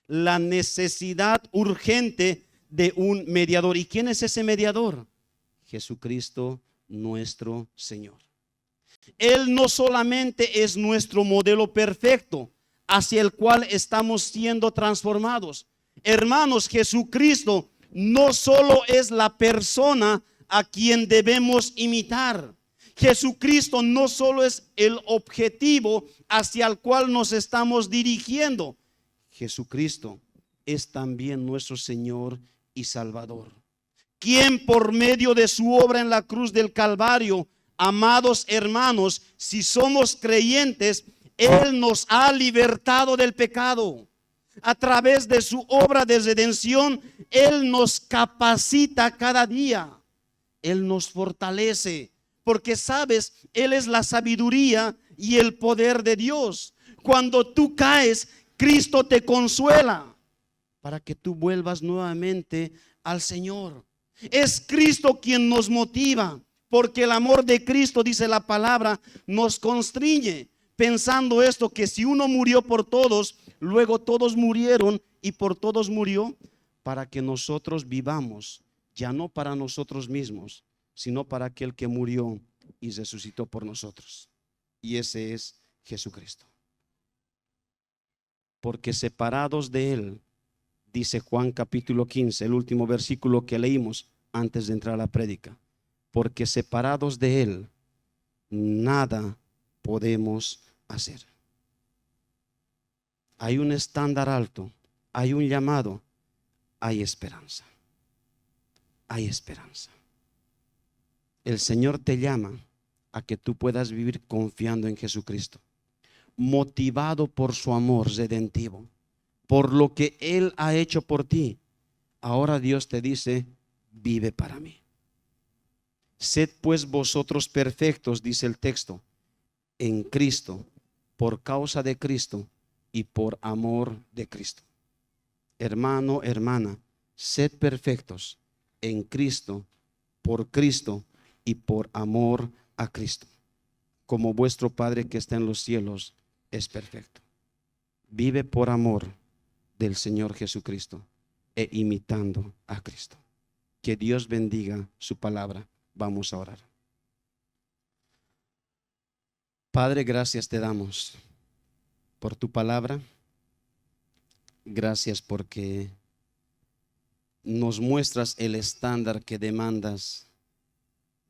La necesidad urgente de un mediador. ¿Y quién es ese mediador? Jesucristo nuestro Señor. Él no solamente es nuestro modelo perfecto hacia el cual estamos siendo transformados. Hermanos, Jesucristo no solo es la persona a quien debemos imitar. Jesucristo no solo es el objetivo hacia el cual nos estamos dirigiendo. Jesucristo es también nuestro Señor y Salvador, quien por medio de su obra en la cruz del Calvario, amados hermanos, si somos creyentes, Él nos ha libertado del pecado. A través de su obra de redención, Él nos capacita cada día. Él nos fortalece, porque sabes, Él es la sabiduría y el poder de Dios. Cuando tú caes, Cristo te consuela para que tú vuelvas nuevamente al Señor. Es Cristo quien nos motiva, porque el amor de Cristo, dice la palabra, nos constriñe, pensando esto, que si uno murió por todos, luego todos murieron y por todos murió, para que nosotros vivamos, ya no para nosotros mismos, sino para aquel que murió y resucitó por nosotros. Y ese es Jesucristo. Porque separados de Él, dice Juan capítulo 15, el último versículo que leímos antes de entrar a la prédica, porque separados de Él, nada podemos hacer. Hay un estándar alto, hay un llamado, hay esperanza. Hay esperanza. El Señor te llama a que tú puedas vivir confiando en Jesucristo, motivado por su amor redentivo, por lo que Él ha hecho por ti. Ahora Dios te dice, vive para mí. Sed pues vosotros perfectos, dice el texto, en Cristo, por causa de Cristo y por amor de Cristo. Hermano, hermana, sed perfectos en Cristo, por Cristo y por amor a Cristo, como vuestro Padre que está en los cielos es perfecto. Vive por amor del Señor Jesucristo e imitando a Cristo. Que Dios bendiga su palabra. Vamos a orar. Padre, gracias te damos por tu palabra. Gracias porque nos muestras el estándar que demandas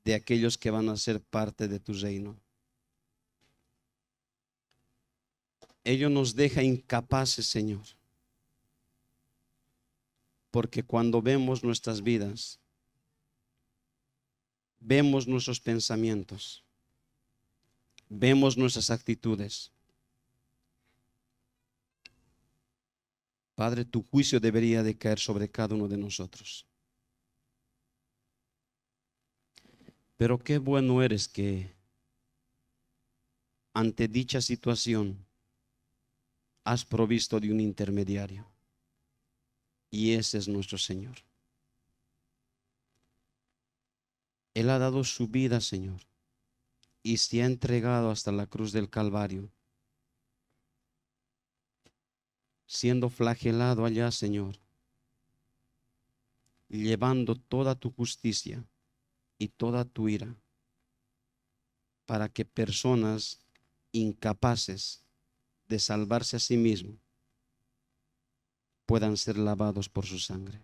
de aquellos que van a ser parte de tu reino. ello nos deja incapaces, Señor. Porque cuando vemos nuestras vidas, vemos nuestros pensamientos, vemos nuestras actitudes, Padre, tu juicio debería de caer sobre cada uno de nosotros. Pero qué bueno eres que ante dicha situación has provisto de un intermediario. Y ese es nuestro Señor. Él ha dado su vida, Señor, y se ha entregado hasta la cruz del Calvario, siendo flagelado allá, Señor, llevando toda tu justicia y toda tu ira, para que personas incapaces de salvarse a sí mismos puedan ser lavados por su sangre.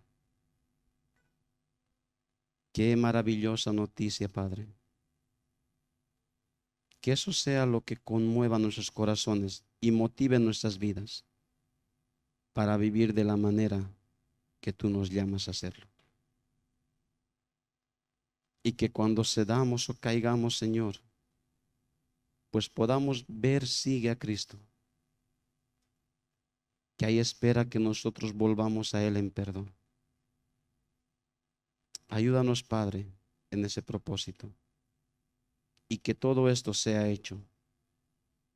Qué maravillosa noticia, Padre. Que eso sea lo que conmueva nuestros corazones y motive nuestras vidas para vivir de la manera que tú nos llamas a hacerlo. Y que cuando cedamos o caigamos, Señor, pues podamos ver, sigue a Cristo, que ahí espera que nosotros volvamos a Él en perdón. Ayúdanos, Padre, en ese propósito, y que todo esto sea hecho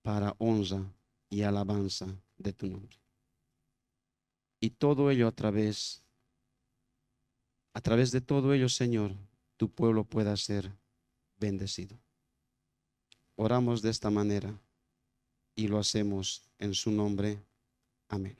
para honra y alabanza de tu nombre. Y todo ello a través de todo ello, Señor, tu pueblo pueda ser bendecido. Oramos de esta manera y lo hacemos en su nombre. Amén.